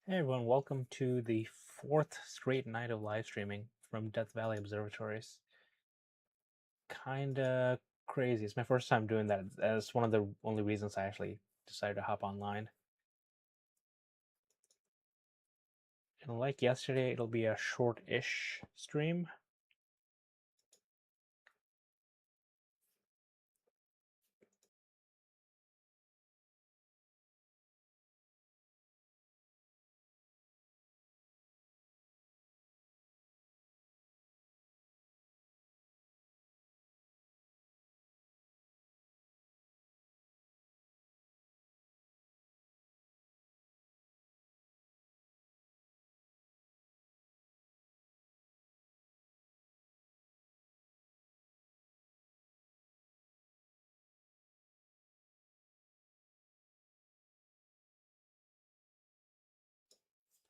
Hey everyone, welcome to the fourth straight night of live streaming from Death Valley Observatories. Kinda crazy. It's my first time doing that. That's one of the only reasons I actually decided to hop online. And like yesterday, it'll be a short-ish stream.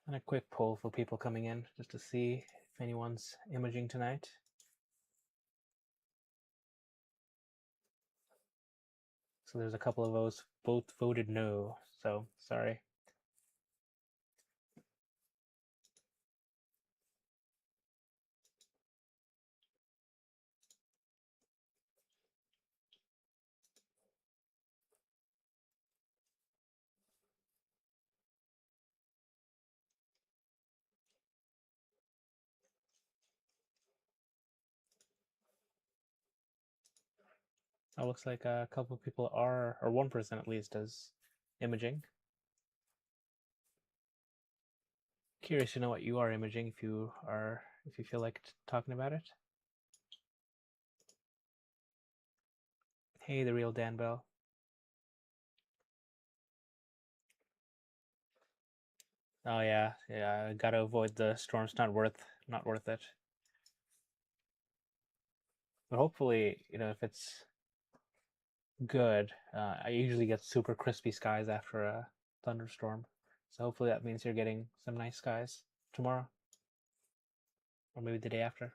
And a quick poll for people coming in, just to see if anyone's imaging tonight. So there's a couple of those both voted no, so sorry. It looks like a couple of people are, or one person at least, is imaging. Curious to know what you are imaging if you feel like talking about it. Hey, the real Dan Bell. Oh yeah, yeah. Gotta avoid the storms. Not worth it. But hopefully, if it's good, I usually get super crispy skies after a thunderstorm. So hopefully that means you're getting some nice skies tomorrow, or maybe the day after.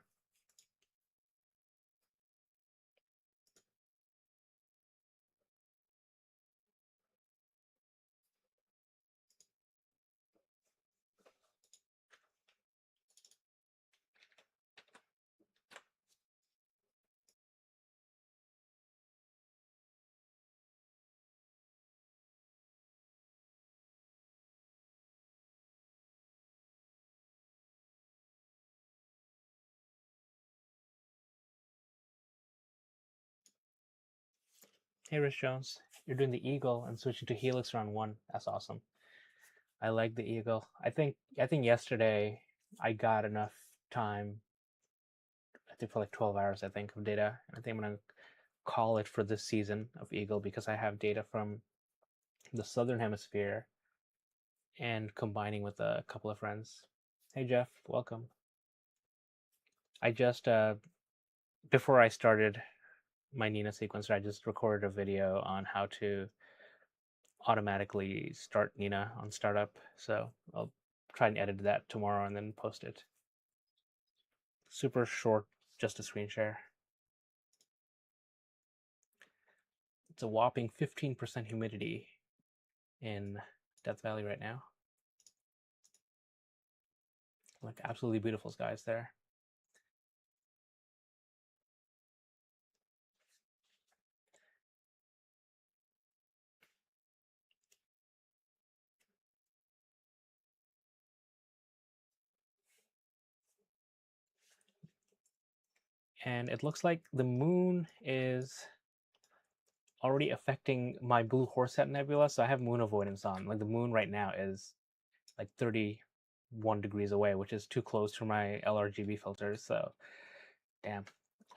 Hey, Rich Jones, you're doing the Eagle and switching to Helix round one. That's awesome. I like the Eagle. I think yesterday I got enough time. I think for like 12 hours. I think of data. I think I'm gonna call it for this season of Eagle because I have data from the southern hemisphere and combining with a couple of friends. Hey Jeff, welcome. I just before I started my Nina sequencer, I just recorded a video on how to automatically start Nina on startup. So I'll try and edit that tomorrow and then post it. Super short, just a screen share. It's a whopping 15% humidity in Death Valley right now. Like absolutely beautiful skies there. And it looks like the moon is already affecting my Blue Horsehead Nebula. So I have moon avoidance on. Like the moon right now is like 31 degrees away, which is too close to my LRGB filters. So, damn.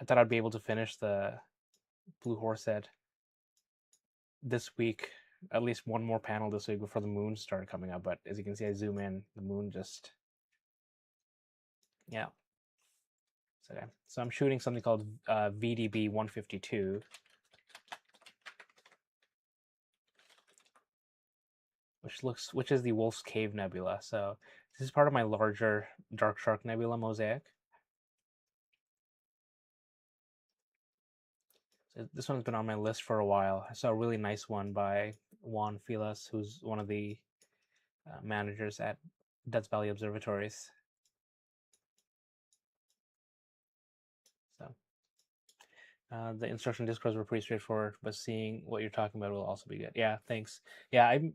I thought I'd be able to finish the Blue Horsehead this week, at least one more panel this week before the moon started coming up. But as you can see, I zoom in, the moon just, yeah. Okay. So I'm shooting something called VDB 152. Which is the Wolf's Cave Nebula. So this is part of my larger Dark Shark Nebula mosaic. So this one's been on my list for a while. I saw a really nice one by Juan Filas, who's one of the managers at Death Valley Observatories. So the instruction discourse were pretty straightforward, but seeing what you're talking about will also be good. Yeah, thanks. I'm.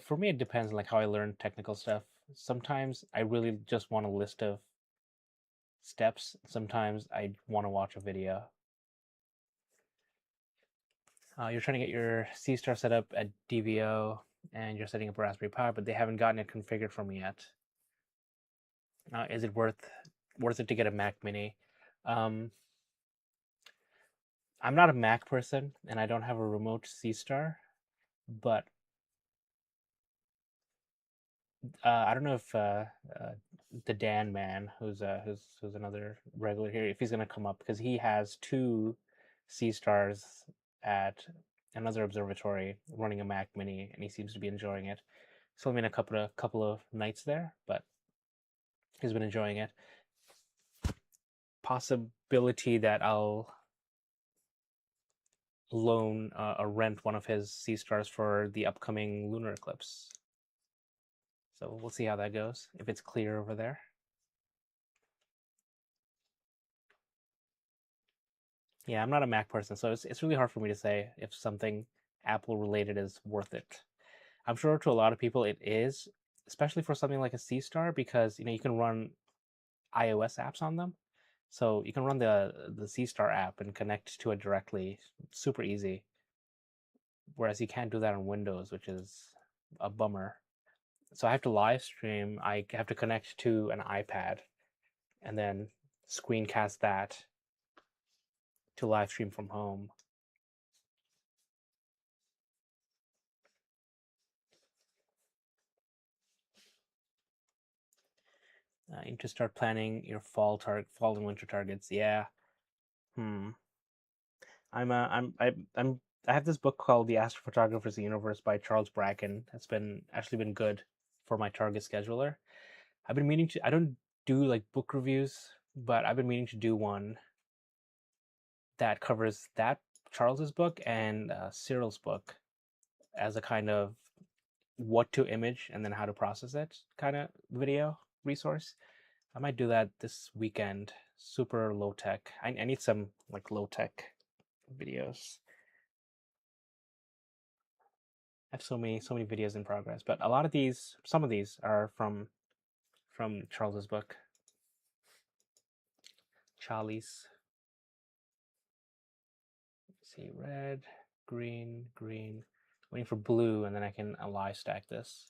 For me, it depends on like how I learn technical stuff. Sometimes I really just want a list of steps. Sometimes I want to watch a video. You're trying to get your C Star set up at DVO, and you're setting up a Raspberry Pi, but they haven't gotten it configured for me yet. Is it worth it to get a Mac Mini? Um, I'm not a Mac person, and I don't have a remote C Star, but I don't know if the Dan man, who's another regular here, if he's gonna come up because he has two C Stars at another observatory running a Mac Mini, and he seems to be enjoying it. He's only been a couple of nights there, but he's been enjoying it. Possibility that I'll loan or rent one of his C Stars for the upcoming lunar eclipse. So we'll see how that goes, if it's clear over there. Yeah, I'm not a Mac person, so it's really hard for me to say if something Apple related is worth it. I'm sure to a lot of people it is, especially for something like a C Star, because you can run iOS apps on them. So you can run the C Star app and connect to it directly, super easy. Whereas you can't do that on Windows, which is a bummer. So I have to live stream. I have to connect to an iPad and then screencast that to live stream from home. You need to start planning your fall and winter targets. Yeah. Hmm. I have this book called The Astrophotographer's Universe by Charles Bracken. It's been actually been good for my target scheduler. I've been meaning to. I don't do like book reviews, but I've been meaning to do one that covers that Charles's book and Cyril's book as a kind of what to image and then how to process it kind of video resource. I might do that this weekend. Super low tech. I need some like low tech videos. I have so many videos in progress, but some of these are from Charles's book, Charlie's. Let's see, red, green, green. Waiting for blue, and then I can ally stack this.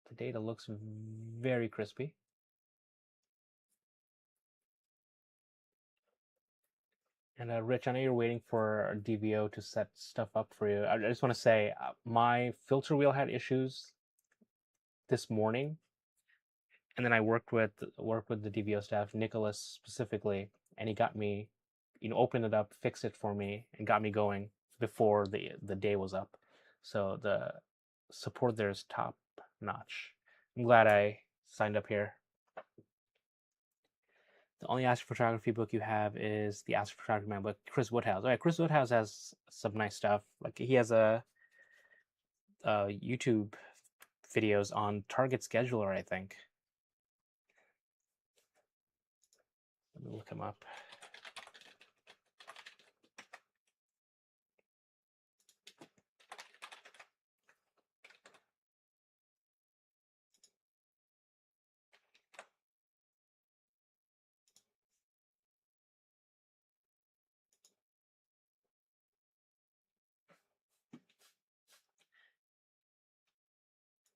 The data looks very crispy. And Rich, I know you're waiting for DVO to set stuff up for you. I just want to say my filter wheel had issues this morning, and then I worked with the DVO staff, Nicholas specifically, and he got me, opened it up, fixed it for me, and got me going before the day was up. So the support there is top notch. I'm glad I signed up here. The only astrophotography book you have is the Astrophotography Man book, Chris Woodhouse. All right, Chris Woodhouse has some nice stuff. Like he has a YouTube videos on Target Scheduler, I think. Let me look him up.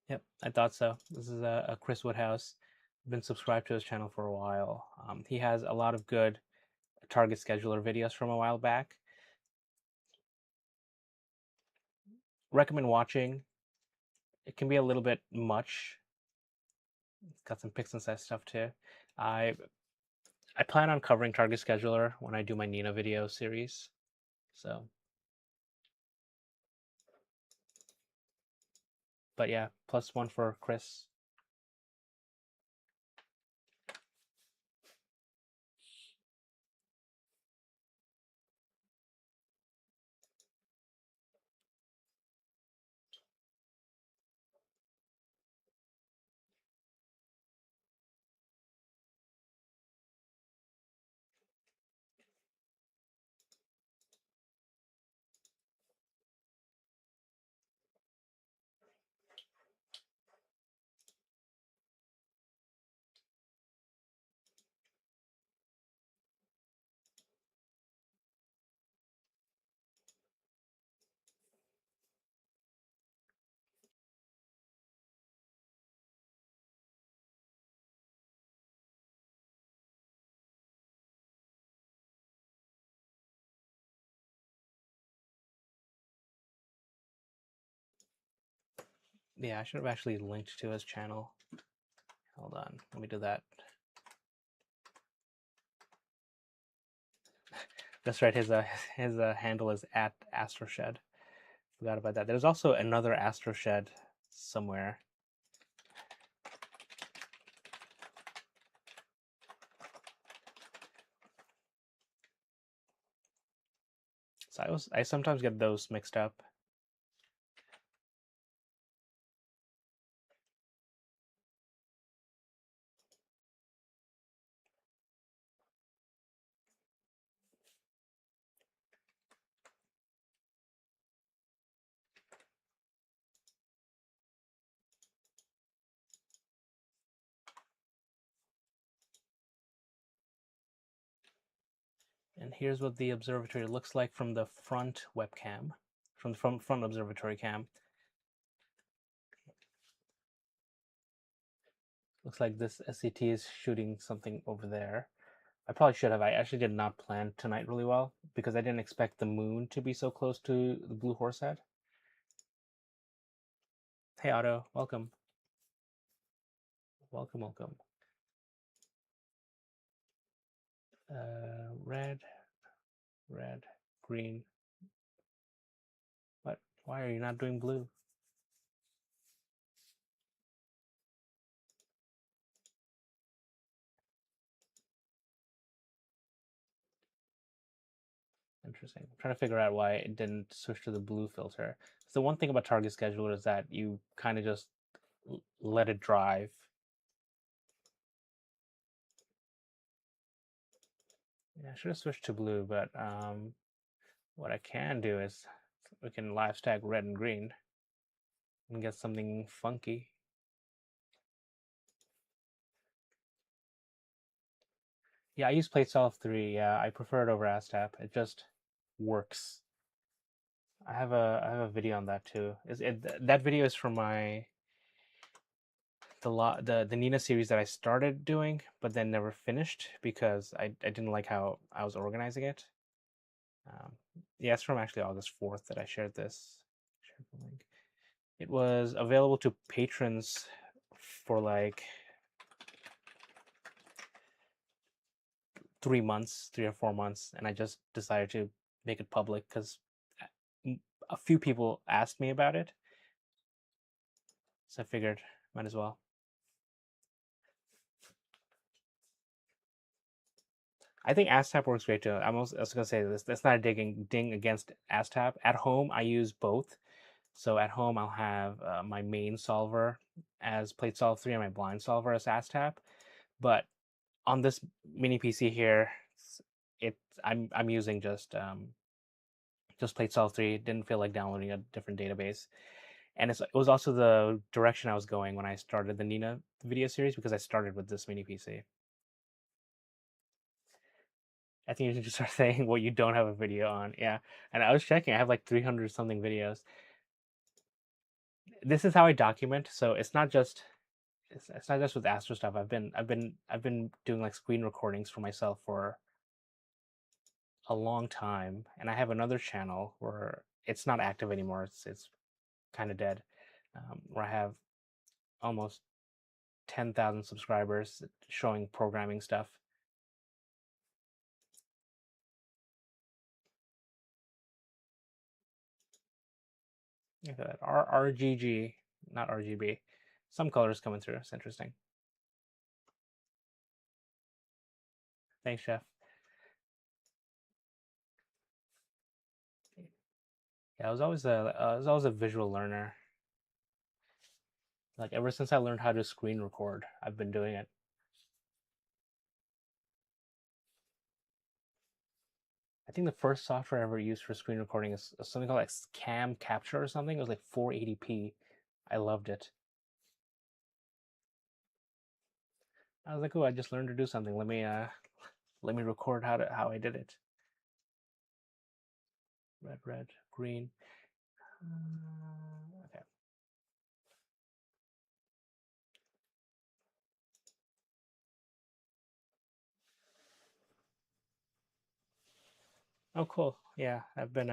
Yep, I thought so. This is a Chris Woodhouse. I've been subscribed to his channel for a while. He has a lot of good Target Scheduler videos from a while back. Recommend watching. It can be a little bit much. It's got some pixel size stuff too. I I plan on covering Target Scheduler when I do my Nina video series. So, but yeah, +1 for Chris. Yeah, I should have actually linked to his channel. Hold on, let me do that. That's right. His handle is at Astroshed. Forgot about that. There's also another Astroshed somewhere. So I sometimes get those mixed up. And here's what the observatory looks like from the front webcam, from the front observatory cam. Looks like this SCT is shooting something over there. I probably should have. I actually did not plan tonight really well because I didn't expect the moon to be so close to the blue horse head. Hey Otto, welcome. Welcome, welcome. Red, red, green. What? Why are you not doing blue? Interesting. I'm trying to figure out why it didn't switch to the blue filter. So the one thing about Target Scheduler is that you kind of just let it drive. Yeah, I should have switched to blue, but what I can do is we can live stack red and green and get something funky. Yeah, I use PlateSolve 3. Yeah, I prefer it over ASTAP. It just works. I have a video on that too. That video is from my the Nina series that I started doing, but then never finished because I didn't like how I was organizing it. Yeah, it's from actually August 4th that I shared this. Shared the link. It was available to patrons for like 3 months, 3 or 4 months, and I just decided to make it public because a few people asked me about it, so I figured might as well. I think ASTAP works great too. I was gonna say this. That's not a ding against ASTAP. At home, I use both. So at home, I'll have my main solver as PlateSolve 3 and my blind solver as ASTAP. But on this mini PC here, it I'm using just PlateSolve 3. Didn't feel like downloading a different database, and it was also the direction I was going when I started the Nina video series because I started with this mini PC. I think you should just start saying what you don't have a video on. Yeah, and I was checking. I have like 300 something videos. This is how I document. So it's not just with Astro stuff. I've been doing like screen recordings for myself for a long time, and I have another channel where it's not active anymore. It's kind of dead. Where I have almost 10,000 subscribers showing programming stuff. Look at that. RGG, not RGB. Some colors coming through. It's interesting. Thanks, Chef. Yeah, I was always a visual learner. Like ever since I learned how to screen record, I've been doing it. I think the first software I ever used for screen recording is something called like Cam Capture or something. It was like 480p. I loved it. I was like, oh, I just learned to do something. Let me record how I did it. Red, red, green. Okay. Oh, cool. Yeah, I've been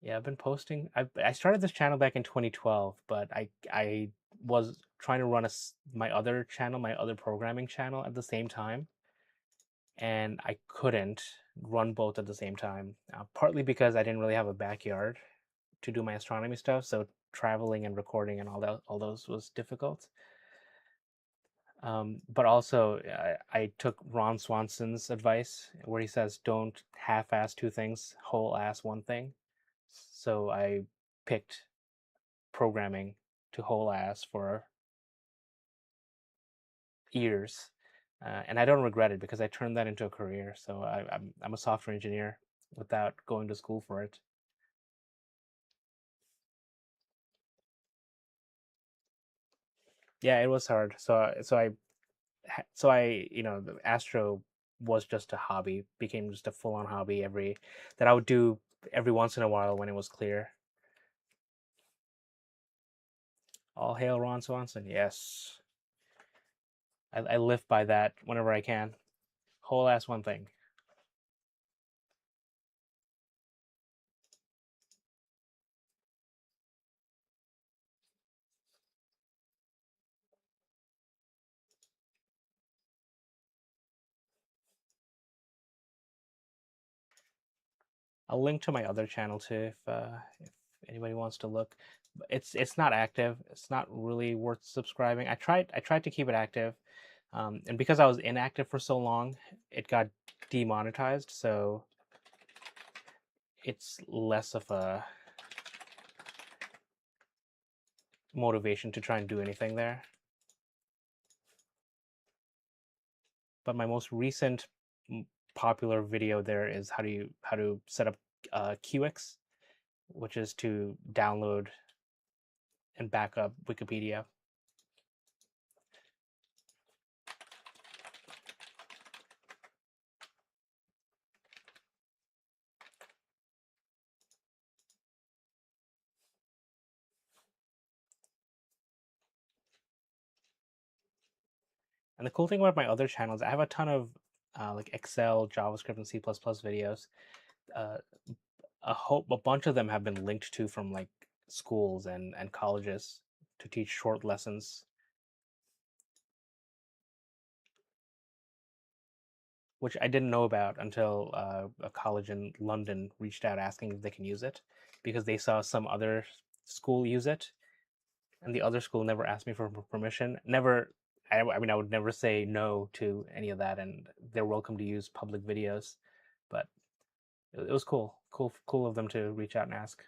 Yeah, I've been posting. I started this channel back in 2012, but I was trying to run my other channel, my other programming channel at the same time, and I couldn't run both at the same time. Partly because I didn't really have a backyard to do my astronomy stuff, so traveling and recording and all those was difficult. But also, I took Ron Swanson's advice where he says, "Don't half-ass two things, whole-ass one thing." So I picked programming to whole ass for years, and I don't regret it because I turned that into a career. So I'm a software engineer without going to school for it. Yeah, it was hard. So I the Astro was just a hobby, became just a full on hobby every that I would do every once in a while when it was clear. All hail Ron Swanson. Yes, I live by that whenever I can. Whole ass one thing. I'll link to my other channel too if anybody wants to look. It's not active. It's not really worth subscribing. I tried to keep it active, and because I was inactive for so long, it got demonetized. So it's less of a motivation to try and do anything there. But my most recent popular video there is how to set up QX, which is to download and back up Wikipedia. And the cool thing about my other channels, I have a ton of like Excel, JavaScript, and C++ videos. Uh, a bunch of them have been linked to from like schools and colleges to teach short lessons, which I didn't know about until a college in London reached out asking if they can use it because they saw some other school use it, and the other school never asked me for permission. Never. I mean, I would never say no to any of that, and they're welcome to use public videos. But it was cool of them to reach out and ask.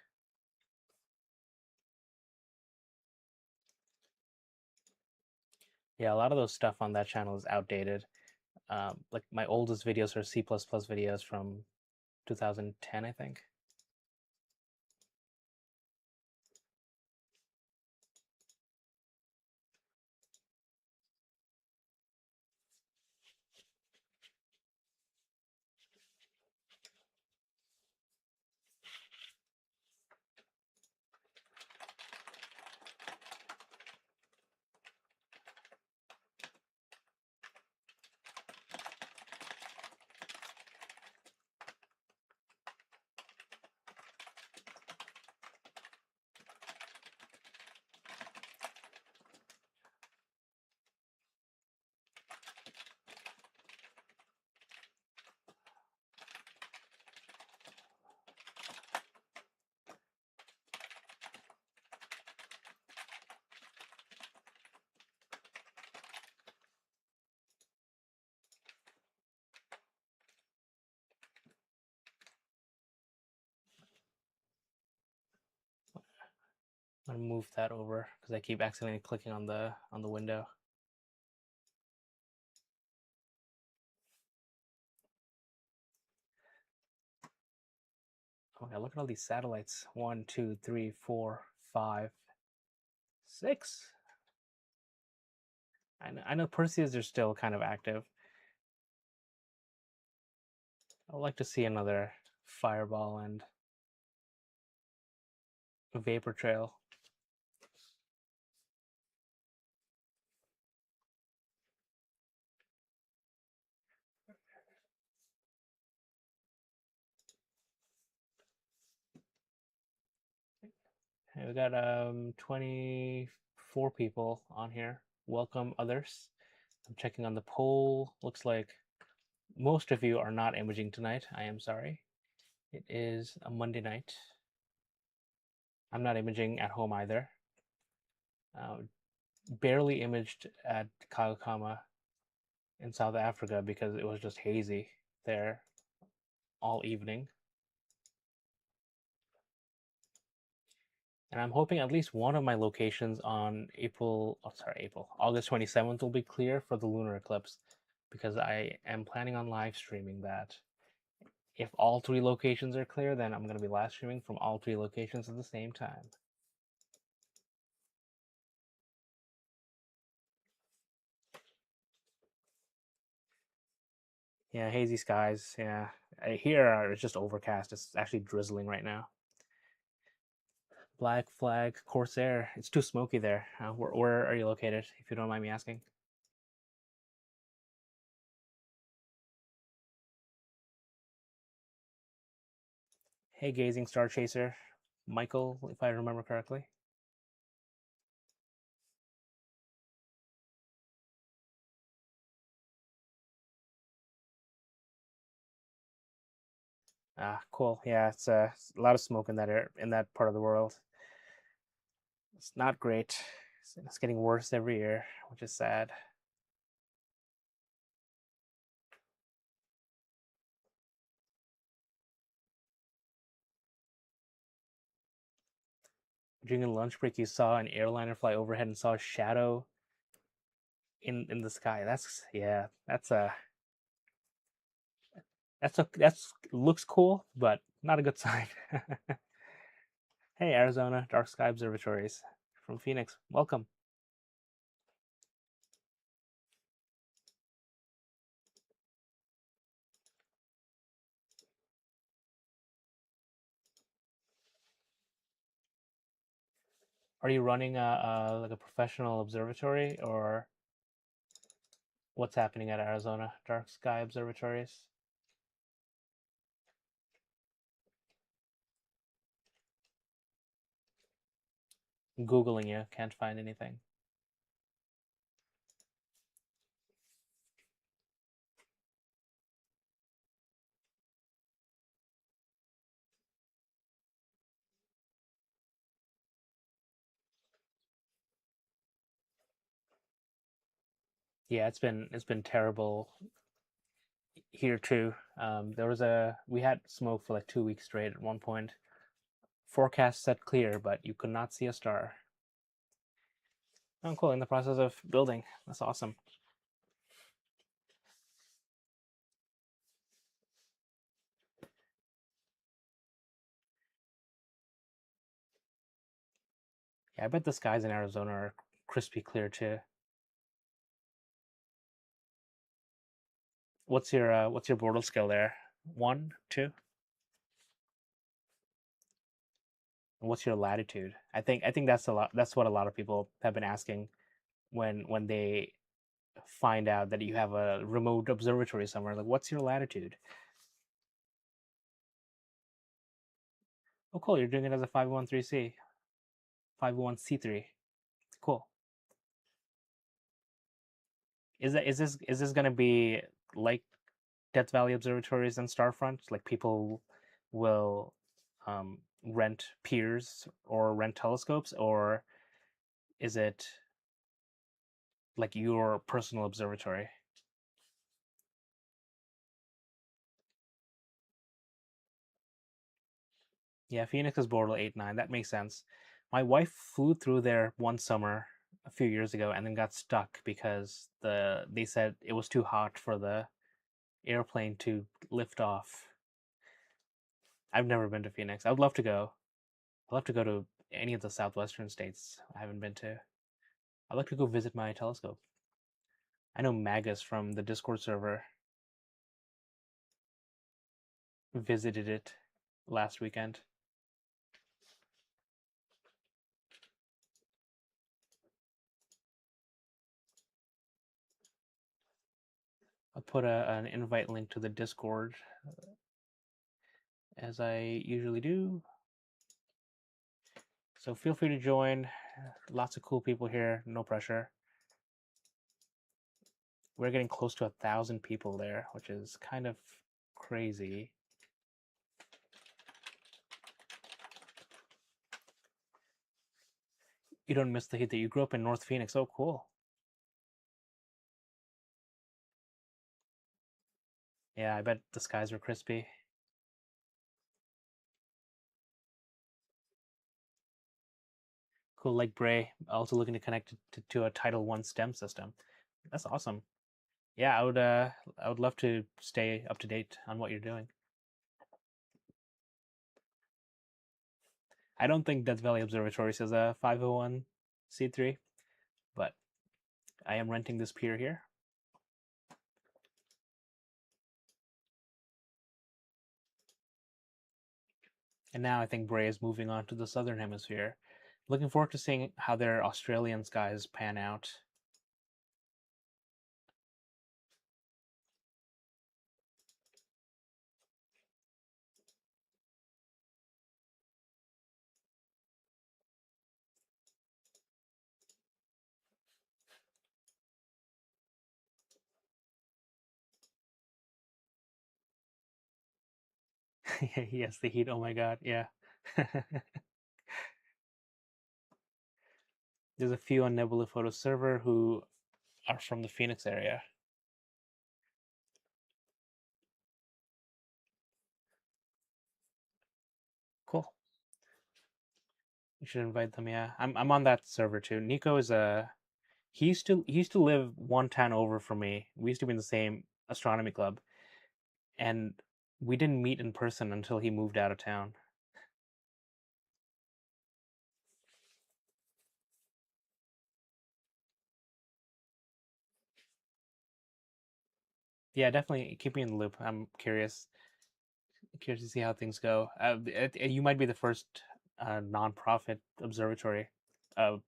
Yeah, a lot of those stuff on that channel is outdated. Like my oldest videos are C++ videos from 2010, I think. I'm gonna move that over because I keep accidentally clicking on the window. Oh my god, look at all these satellites. One, two, three, four, five, six. I know Perseus are still kind of active. I'd like to see another fireball and vapor trail. we got 24 people on here. Welcome others. I'm checking on the poll. Looks like most of you are not imaging tonight. I am sorry. It is a Monday night. I'm not imaging at home either. Barely imaged at Kagakama in South Africa because it was just hazy there all evening. And I'm hoping at least one of my locations on August 27th will be clear for the lunar eclipse because I am planning on live streaming that. If all three locations are clear, then I'm going to be live streaming from all three locations at the same time. Yeah, hazy skies. Yeah, here it's just overcast. It's actually drizzling right now. Black Flag Corsair. It's too smoky there. Where are you located, if you don't mind me asking? Hey, Gazing Star Chaser. Michael, if I remember correctly. Ah, cool. Yeah, it's a lot of smoke in that part of the world. It's not great. It's getting worse every year, which is sad. During a lunch break, you saw an airliner fly overhead and saw a shadow in the sky. That's looks cool, but not a good sign. Hey, Arizona Dark Sky Observatories from Phoenix. Welcome. Are you running like a professional observatory, or what's happening at Arizona Dark Sky Observatories? Googling you, can't find anything. Yeah, it's been terrible here too. We had smoke for like 2 weeks straight at one point. Forecast said clear, but you could not see a star. Oh, cool! In the process of building. That's awesome. Yeah, I bet the skies in Arizona are crispy clear too. What's your Bortle scale there? 1, 2? And what's your latitude? I think that's a lot. That's what a lot of people have been asking when they find out that you have a remote observatory somewhere. Like, what's your latitude? Oh, cool. You're doing it as a 501c. 501c3. Cool. Is this going to be like Death Valley observatories and Starfront? Like, people will rent piers or rent telescopes, or is it like your personal observatory? Yeah, Phoenix is Bortle 8-9. That makes sense. My wife flew through there one summer a few years ago and then got stuck because they said it was too hot for the airplane to lift off. I've never been to Phoenix. I would love to go. I'd love to go to any of the southwestern states I haven't been to. I'd like to go visit my telescope. I know Magus from the Discord server visited it last weekend. I'll put an invite link to the Discord as I usually do. So feel free to join. Lots of cool people here. No pressure. We're getting close to 1,000 people there, which is kind of crazy. You don't miss the heat that you grew up in North Phoenix. Oh, cool. Yeah, I bet the skies were crispy. Cool, like Bray, also looking to connect to a Title One STEM system. That's awesome. Yeah, I would love to stay up to date on what you're doing. I don't think Death Valley Observatories is a 501c3, but I am renting this pier here. And now I think Bray is moving on to the southern hemisphere. Looking forward to seeing how their Australian skies pan out. Yes, the heat. Oh my god, yeah. There's a few on Nebula Photo server who are from the Phoenix area. Cool. You should invite them. Yeah, I'm on that server too. Nico is a he used to live one town over from me. We used to be in the same astronomy club, and we didn't meet in person until he moved out of town. Yeah, definitely keep me in the loop. I'm curious to see how things go. You might be the first nonprofit observatory of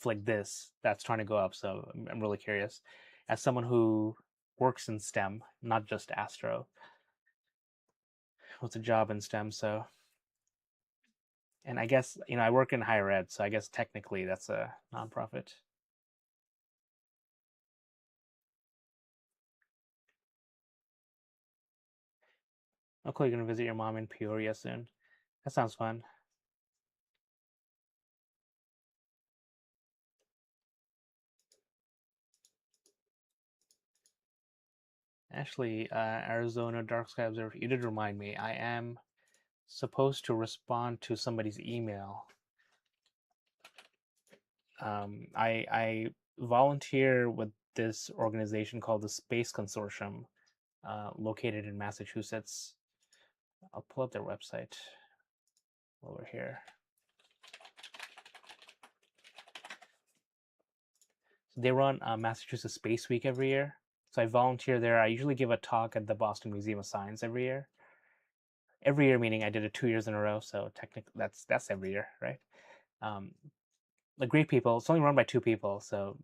like this that's trying to go up. So I'm really curious. As someone who works in STEM, not just astro, what's a job in STEM? So, and I guess I work in higher ed, so I guess technically that's a nonprofit. Oh, cool! You're gonna visit your mom in Peoria soon. That sounds fun. Actually, Arizona Dark Sky Observer, you did remind me. I am supposed to respond to somebody's email. I volunteer with this organization called the Space Consortium, located in Massachusetts. I'll pull up their website while we're here. So they run Massachusetts Space Week every year. So I volunteer there. I usually give a talk at the Boston Museum of Science every year. Every year meaning I did it 2 years in a row. So technically that's every year, right? Um, the great people. It's only run by two people, so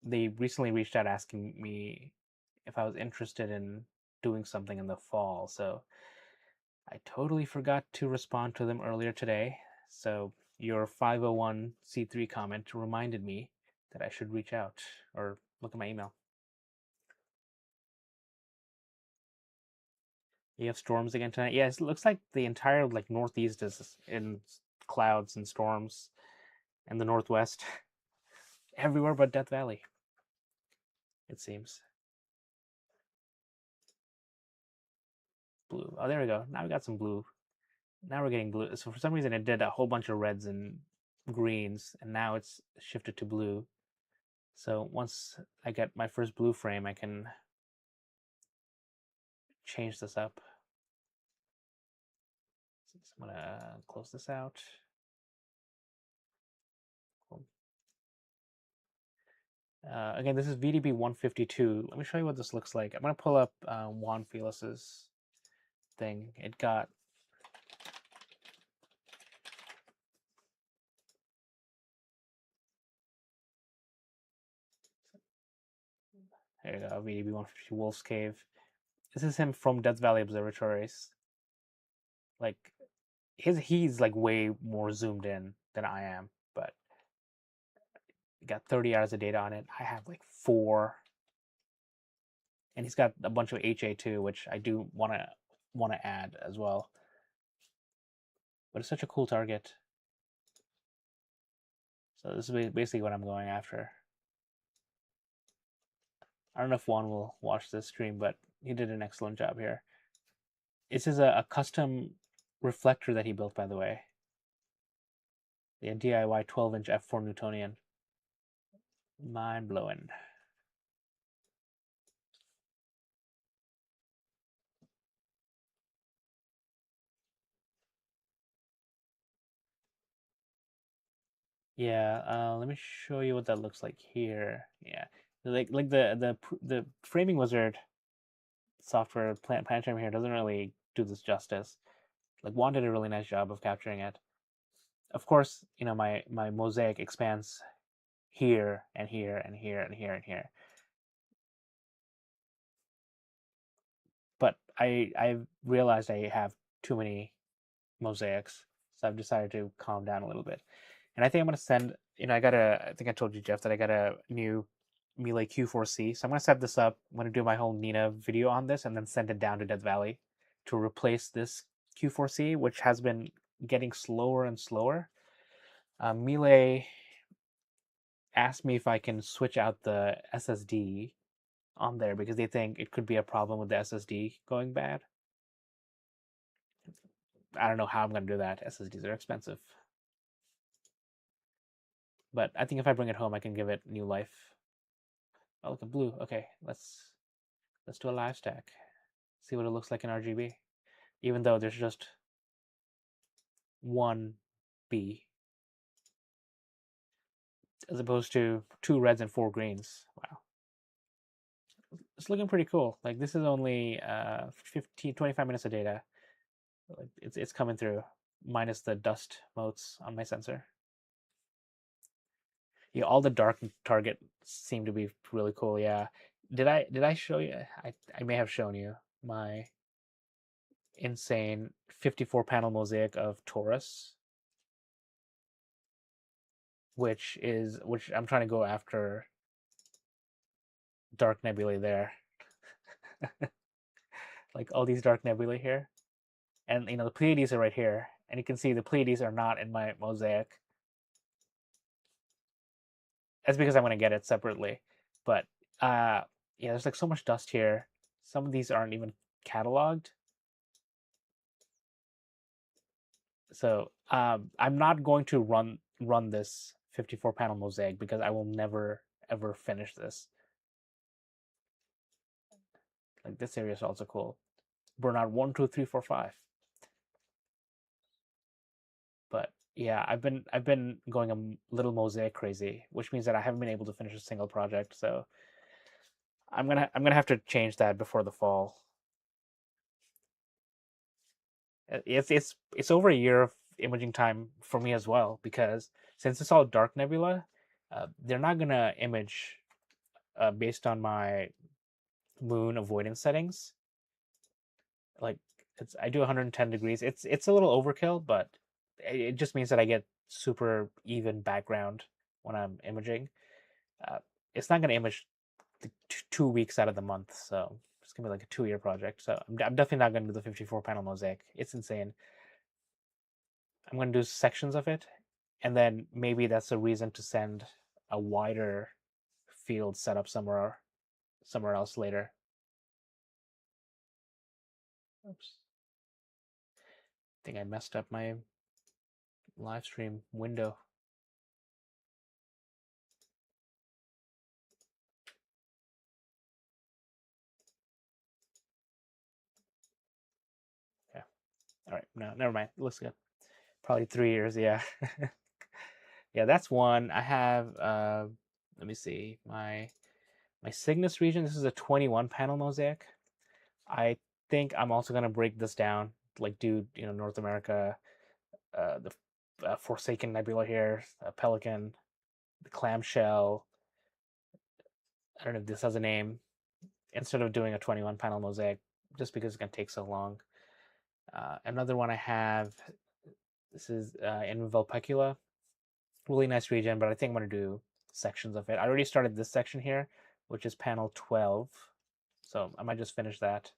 they recently reached out asking me if I was interested in doing something in the fall. So I totally forgot to respond to them earlier today. So your 501c3 comment reminded me that I should reach out or look at my email. You have storms again tonight? Yeah, it looks like the entire like northeast is in clouds and storms, and the northwest everywhere but Death Valley, it seems. Blue. Oh, there we go. Now we got some blue. Now we're getting blue. So for some reason it did a whole bunch of reds and greens, and now it's shifted to blue. So once I get my first blue frame, I can change this up. So I'm gonna close this out. Cool. Again, this is VDB 152. Let me show you what this looks like. I'm gonna pull up Juan Felis's thing. It got there you go, VDB 152 Wolf's Cave. This is him from Death Valley Observatories. Like he's like way more zoomed in. than I am, but got 30 hours of data on it. I have like 4, and he's got a bunch of HA too, which I do want to add as well. But it's such a cool target. So this is basically what I'm going after. I don't know if Juan will watch this stream, but he did an excellent job here. This is a custom reflector that he built, by the way. The DIY 12-inch f4 Newtonian. Mind blowing. Yeah, let me show you what that looks like here. Yeah, like the framing wizard software Planetarium here doesn't really do this justice. Like Juan did a really nice job of capturing it. Of course, you know my mosaic expands here and here and here and here and here. But I've realized I have too many mosaics, so I've decided to calm down a little bit. And I think I'm gonna send. I think I told you, Jeff, that I got a new Melee Q4C. So I'm gonna set this up. I'm gonna do my whole Nina video on this, and then send it down to Death Valley to replace this Q4C, which has been getting slower and slower. Melee asked me if I can switch out the SSD on there because they think it could be a problem with the SSD going bad. I don't know how I'm gonna do that. SSDs are expensive. But I think if I bring it home, I can give it new life. Oh, look at blue. Okay, let's do a live stack. See what it looks like in RGB. Even though there's just one B, as opposed to 2 reds and 4 greens. Wow, it's looking pretty cool. Like this is only 25 minutes of data. Like it's coming through, minus the dust motes on my sensor. Yeah, all the dark targets seem to be really cool. Yeah, did I show you? I may have shown you my insane 54 panel mosaic of Taurus, which I'm trying to go after dark nebulae there. Like all these dark nebulae here, and the Pleiades are right here, and you can see the Pleiades are not in my mosaic. That's because I'm going to get it separately. But yeah, there's like so much dust here. Some of these aren't even cataloged. So I'm not going to run this 54 panel mosaic because I will never ever finish this. Like this area is also cool. Burnout 1, 2, 3, 4, 5. But yeah, I've been going a little mosaic crazy, which means that I haven't been able to finish a single project. So I'm gonna have to change that before the fall. It's over a year of imaging time for me as well, because since it's all dark nebula, they're not gonna image based on my moon avoidance settings. Like I do 110 degrees. It's a little overkill, but it just means that I get super even background when I'm imaging. Uh, it's not gonna image 2 weeks out of the month, so it's gonna be like a 2-year project. So I'm definitely not gonna do the 54 panel mosaic. It's insane. I'm going to do sections of it, and then maybe that's a reason to send a wider field setup somewhere else later. Oops. I think I messed up my live stream window. Yeah. All right. No, never mind. It looks good. Probably 3 years. Yeah. Yeah, that's one. I have. Let me see my Cygnus region. This is a 21 panel mosaic. I think I'm also gonna break this down, like do North America, the Forsaken Nebula here, Pelican, the Clamshell. I don't know if this has a name. Instead of doing a 21 panel mosaic, just because it's gonna take so long. Another one I have. This is in Vulpecula. Really nice region, but I think I'm going to do sections of it. I already started this section here, which is panel 12. So I might just finish that.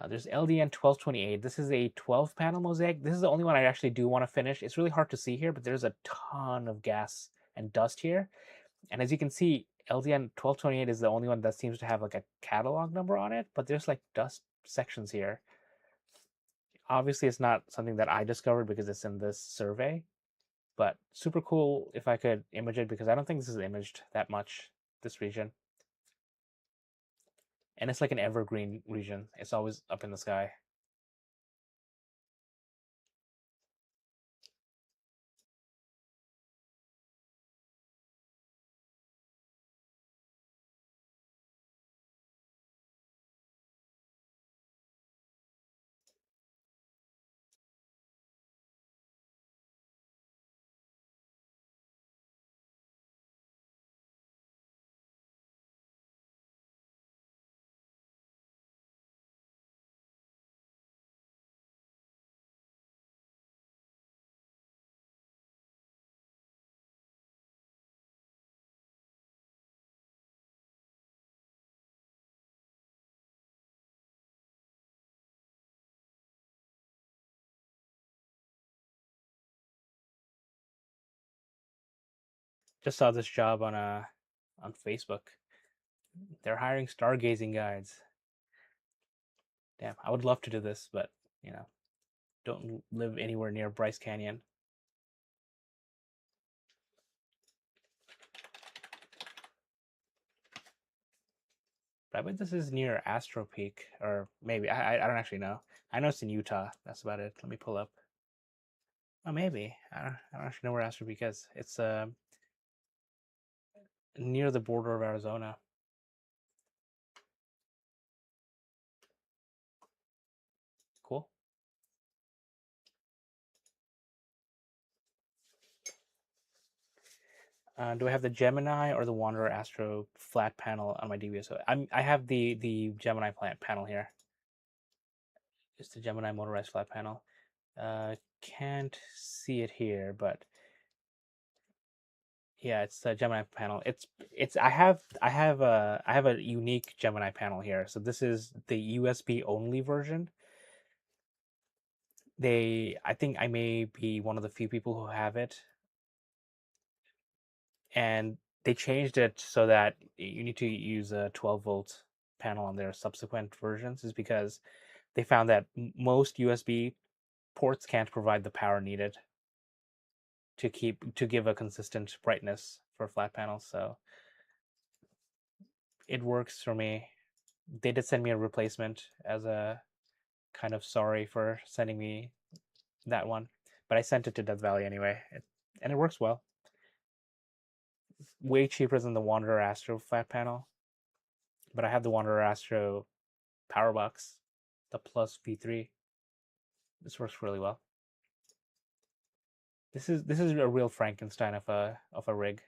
There's LDN 1228. This is a 12 panel mosaic. This is the only one I actually do want to finish. It's really hard to see here, but there's a ton of gas and dust here. And as you can see, LDN 1228 is the only one that seems to have like a catalog number on it, but there's like dust sections here. Obviously, it's not something that I discovered because it's in this survey, but super cool if I could image it because I don't think this is imaged that much, this region. And it's like an evergreen region. It's always up in the sky. Just saw this job on Facebook. They're hiring stargazing guides. Damn, I would love to do this, but you know, don't live anywhere near Bryce Canyon. But I bet this is near Astro Peak, or maybe I don't actually know. I know it's in Utah. That's about it. Let me pull up. Oh, maybe I don't actually know where Astro Peak is. It's near the border of Arizona. Cool. Do I have the Gemini or the Wanderer Astro flat panel on my DBSO? I have the Gemini plant panel here. It's the Gemini motorized flat panel. Can't see it here, but yeah, it's the Gemini panel. It's I have a unique Gemini panel here. So this is the USB only version. I think I may be one of the few people who have it, and they changed it so that you need to use a 12-volt panel on their subsequent versions, is because they found that most USB ports can't provide the power needed to give a consistent brightness for flat panels. So it works for me. They did send me a replacement as a kind of sorry for sending me that one, but I sent it to Death Valley anyway, and it works well. Way cheaper than the Wanderer Astro flat panel, but I have the Wanderer Astro power box, the Plus V3. This works really well. This is a real Frankenstein of a rig.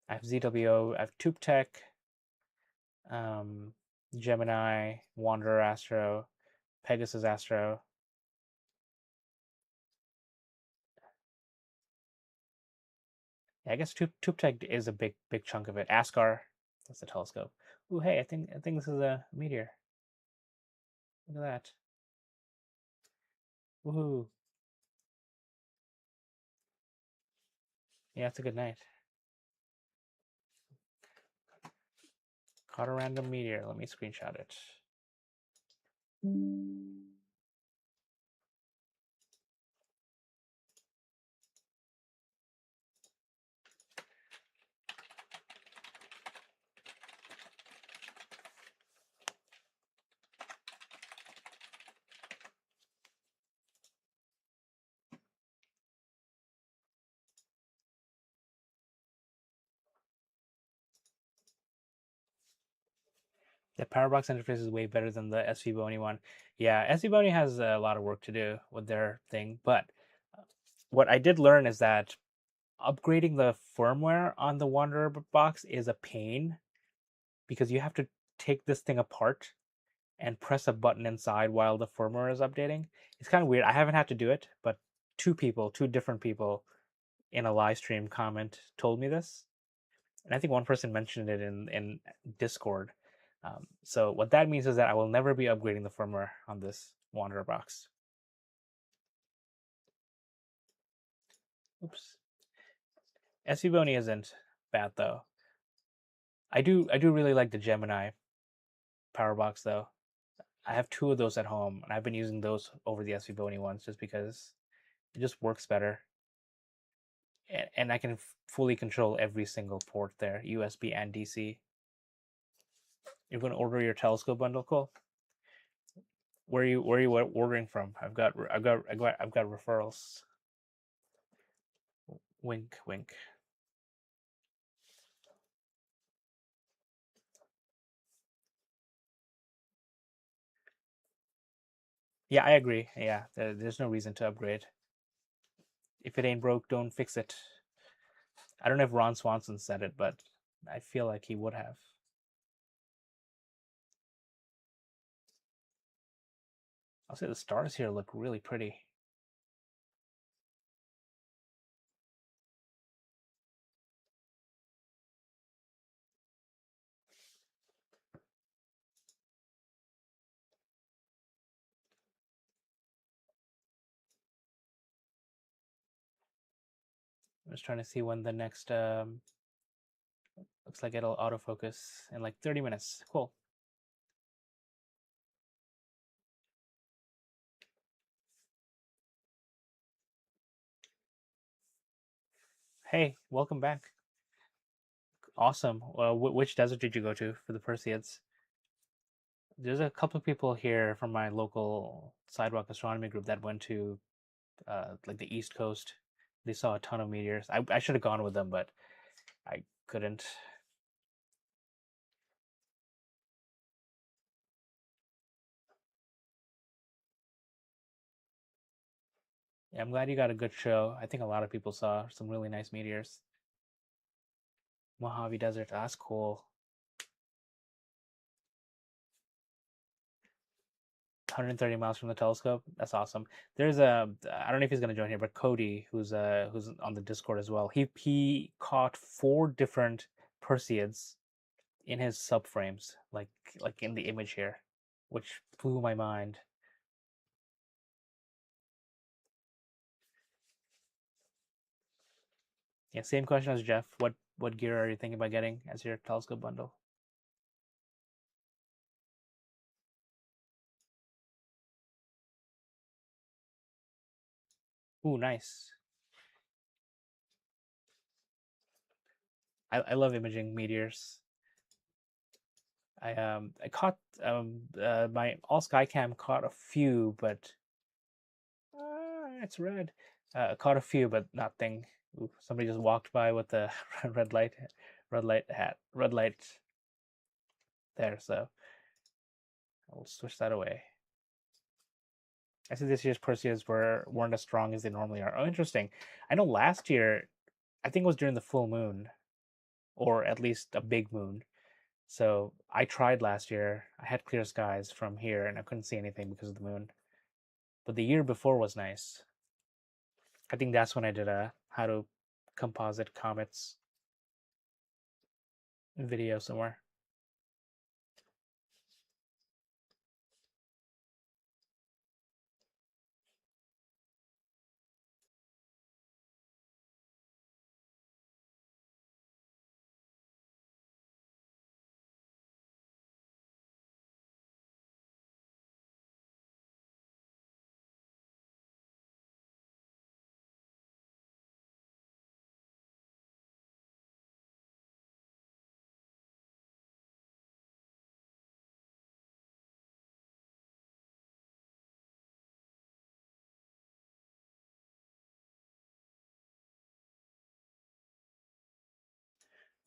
I have ZWO, I have Tube Tech, um, Gemini, Wanderer Astro, Pegasus Astro. Yeah, I guess Tube Tech is a big chunk of it. ASCAR, that's the telescope. Ooh, hey, I think this is a meteor. Look at that. Woohoo. Yeah, it's a good night. Caught a random meteor. Let me screenshot it. The Powerbox interface is way better than the SV Bony one. Yeah, SV Bony has a lot of work to do with their thing, but what I did learn is that upgrading the firmware on the Wanderer box is a pain because you have to take this thing apart and press a button inside while the firmware is updating. It's kind of weird. I haven't had to do it, but two different people in a live stream comment told me this, and I think one person mentioned it in Discord. So what that means is that I will never be upgrading the firmware on this Wanderer box. Oops. SVBony isn't bad though. I do really like the Gemini power box though. I have two of those at home, and I've been using those over the SVBony ones just because it just works better, and I can fully control every single port there, USB and DC. You're going to order your telescope bundle, Cole? Where are you ordering from? I've got referrals. Wink, wink. Yeah, I agree. Yeah, there's no reason to upgrade. If it ain't broke, don't fix it. I don't know if Ron Swanson said it, but I feel like he would have. I'll say the stars here look really pretty. I'm just trying to see when the next looks like it'll autofocus in like 30 minutes. Cool. Hey, welcome back. Awesome. Which desert did you go to for the Perseids? There's a couple of people here from my local sidewalk astronomy group that went to like the East Coast. They saw a ton of meteors. I should have gone with them, but I couldn't. Yeah, I'm glad you got a good show. I think a lot of people saw some really nice meteors. Mojave Desert, that's cool. 130 miles from the telescope. That's awesome. There's a I don't know if he's gonna join here, but Cody, who's on the Discord as well. He caught 4 different Perseids in his subframes, like in the image here, which blew my mind. Yeah, same question as Jeff. What gear are you thinking about getting as your telescope bundle? Ooh, nice. I love imaging meteors. I caught my all Skycam caught a few, but it's red. Caught a few, but nothing. Ooh, somebody just walked by with the red light there. So I'll switch that away. I see this year's Perseids weren't as strong as they normally are. Oh, interesting. I know last year, I think it was during the full moon, or at least a big moon. So I tried last year. I had clear skies from here, and I couldn't see anything because of the moon. But the year before was nice. I think that's when I did a how to composite comets video somewhere.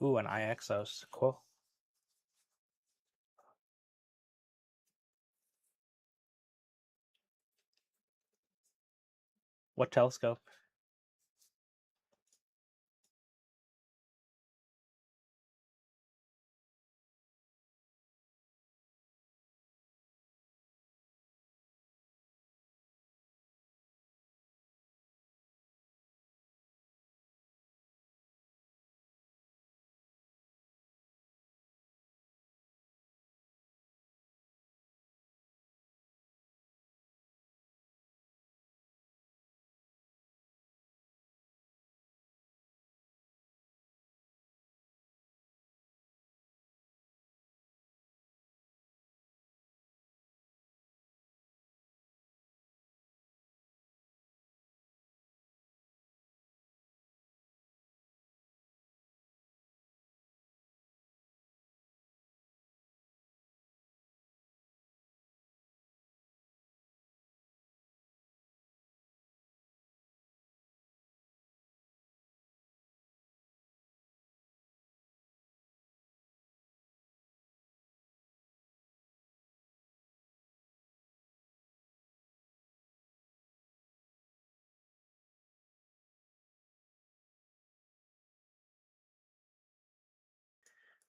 Ooh, an IXOS. Cool. What telescope?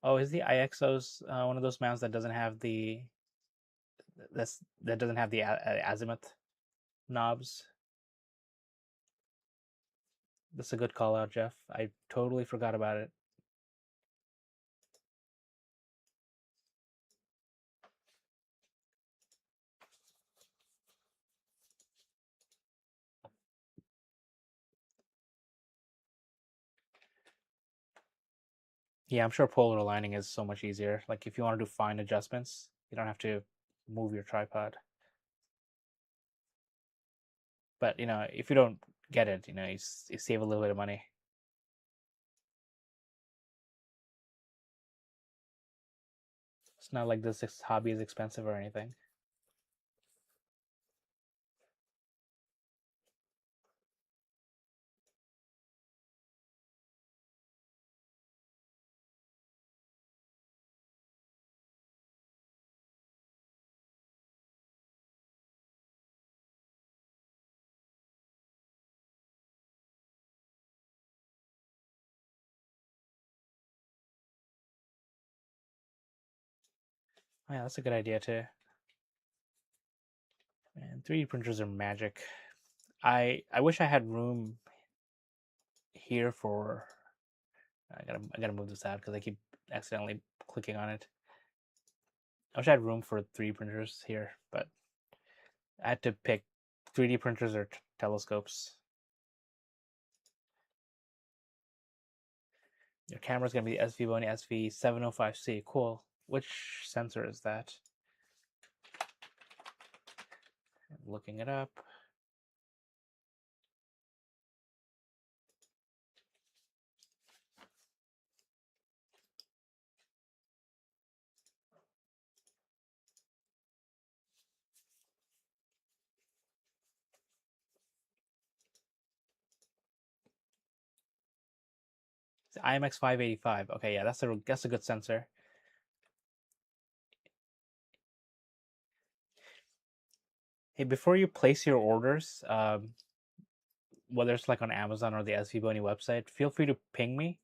Oh, is the IXOs one of those mounts that doesn't have that doesn't have the azimuth knobs? That's a good call out, Jeff. I totally forgot about it. Yeah, I'm sure polar aligning is so much easier. Like if you want to do fine adjustments, you don't have to move your tripod. But if you don't get it, you save a little bit of money. It's not like this hobby is expensive or anything. Oh, yeah, that's a good idea too. And 3D printers are magic. I wish I had room here for. I gotta move this out because I keep accidentally clicking on it. I wish I had room for 3D printers here, but I had to pick 3D printers or telescopes. Your camera's gonna be the SV Bony SV705C. Cool. Which sensor is that? I'm looking it up. It's IMX 585. Okay, yeah, that's a good sensor. Hey, before you place your orders, whether it's like on Amazon or the SV Bony website, feel free to ping me.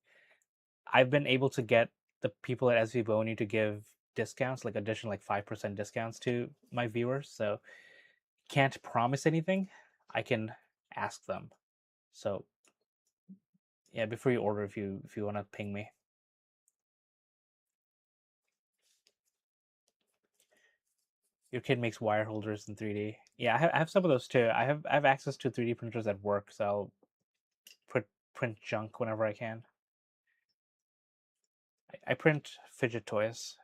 I've been able to get the people at SV Bony to give discounts, like additional like 5% discounts to my viewers. So can't promise anything. I can ask them. So yeah, before you order, if you want to ping me. Your kid makes wire holders in 3D. Yeah, I have some of those too. I have access to 3D printers at work, so I'll print junk whenever I can. I print fidget toys.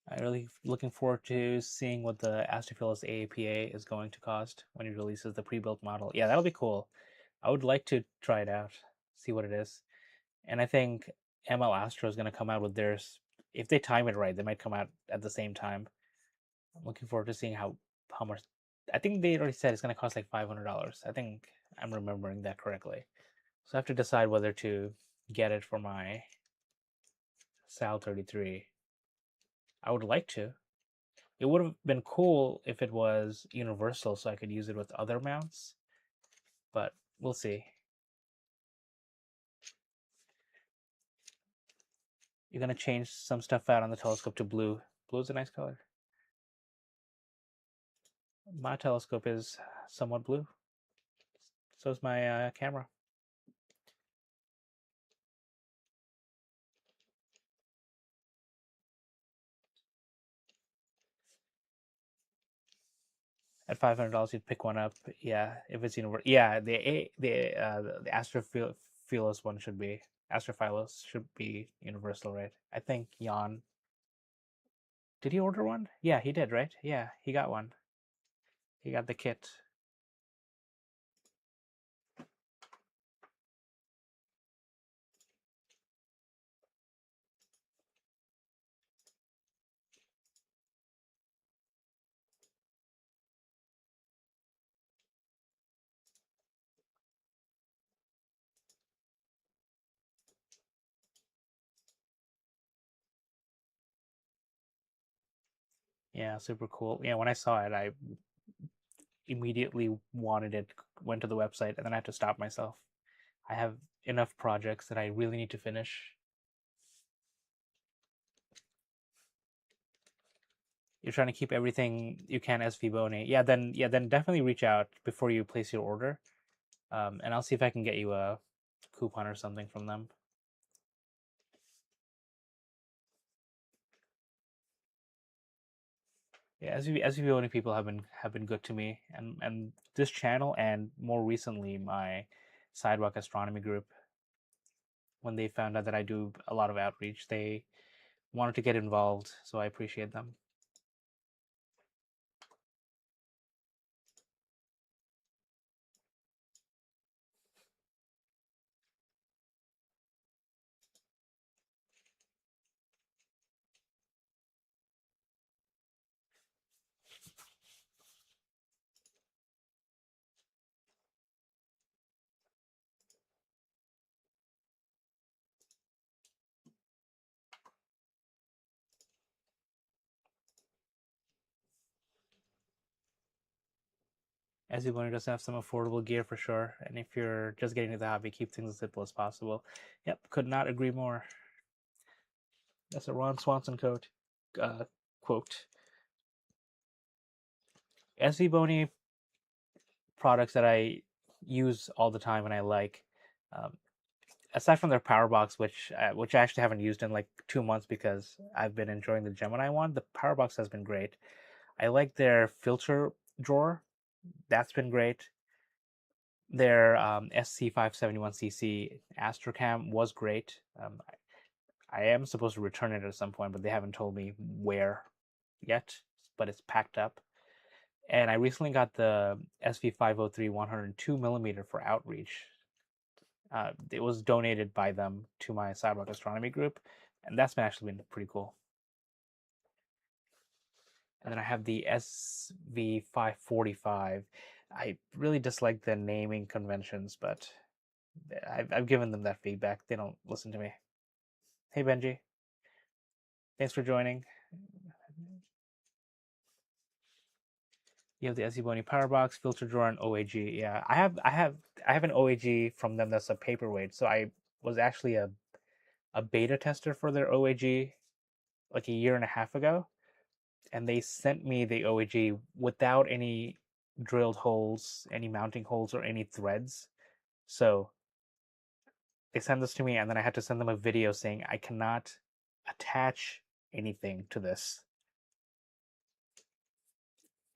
I'm really looking forward to seeing what the Astrophilus AAPA is going to cost when it releases the pre-built model. Yeah, that'll be cool. I would like to try it out, see what it is. And I think ML Astro is going to come out with theirs. If they time it right, they might come out at the same time. I'm looking forward to seeing how much. I think they already said it's going to cost like $500. I think I'm remembering that correctly. So I have to decide whether to get it for my Sal 33. I would like to. It would have been cool if it was universal so I could use it with other mounts, but we'll see. You're going to change some stuff out on the telescope to blue. Blue is a nice color. My telescope is somewhat blue. So is my camera. At $500, you'd pick one up. Yeah, if it's universal. Yeah, the Astrophilos one should be Astrophilos should be universal, right? I think Jan. Did he order one? Yeah, he did, right? Yeah, he got one. He got the kit. Yeah, super cool. Yeah, when I saw it, I immediately wanted it, went to the website, and then I had to stop myself. I have enough projects that I really need to finish. You're trying to keep everything you can SV Bony. Yeah, then definitely reach out before you place your order. And I'll see if I can get you a coupon or something from them. Yeah, SV Bony people have been good to me, and this channel, and more recently my Sidewalk Astronomy group. When they found out that I do a lot of outreach, they wanted to get involved, so I appreciate them. SV Bony does have some affordable gear for sure, and if you're just getting into the hobby, keep things as simple as possible. Yep, could not agree more. That's a Ron Swanson quote. SV Bony products that I use all the time and I like. Um, Aside from their power box, which I actually haven't used in like 2 months because I've been enjoying the Gemini one, the power box has been great. I like their filter drawer. That's been great. Their SC571cc Astrocam was great. I am supposed to return it at some point, but they haven't told me where yet. But it's packed up. And I recently got the SV503 102 millimeter for outreach. It was donated by them to my Sidewalk Astronomy group, and that's actually been pretty cool. And then I have the SV545. I really dislike the naming conventions, but I've given them that feedback. They don't listen to me. Hey Benji, thanks for joining. You have the SV Bony Power Box, filter drawer, and OAG. Yeah, I have an OAG from them that's a paperweight. So I was actually a beta tester for their OAG like a year and a half ago, and they sent me the OAG without any drilled holes, any mounting holes, or any threads. So they sent this to me, and then I had to send them a video saying I cannot attach anything to this.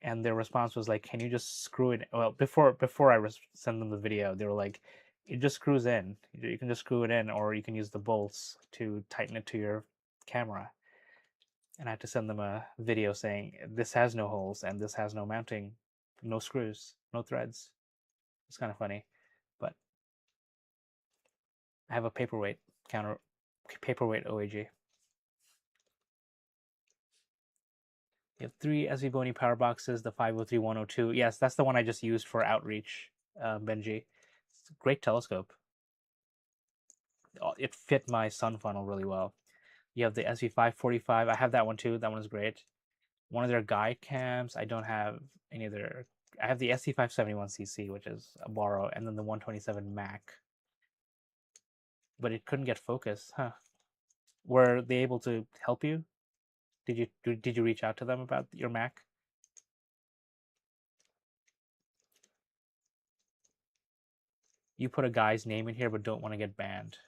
And their response was like, "Can you just screw it?" Well, before I send them the video, they were like, "It just screws in. You can just screw it in, or you can use the bolts to tighten it to your camera." And I had to send them a video saying this has no holes and this has no mounting, no screws, no threads. It's kind of funny, but I have a paperweight OAG. You have three SV Bony power boxes, the 503 102. Yes, that's the one I just used for outreach, Benji. It's a great telescope. It fit my sun funnel really well. You have the SV545. I have that one too. That one is great. One of their guide cams. I don't have any of their. I have the SC571cc, which is a borrow, and then the 127 Mac. But it couldn't get focus, huh? Were they able to help you? Did you reach out to them about your Mac? You put a guy's name in here, but don't want to get banned.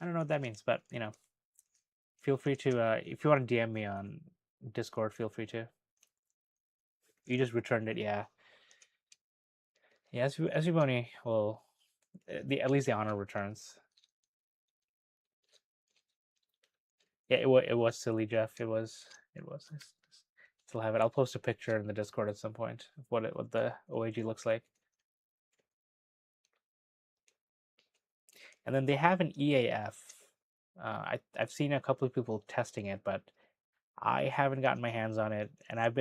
I don't know what that means, but feel free to if you want to DM me on Discord, feel free to. You just returned it, yeah. Yeah, as everybody will, at least the honor returns. Yeah, it was silly, Jeff. It was. I still have it. I'll post a picture in the Discord at some point of what the OAG looks like. And then they have an EAF. I've seen a couple of people testing it, but I haven't gotten my hands on it, and I've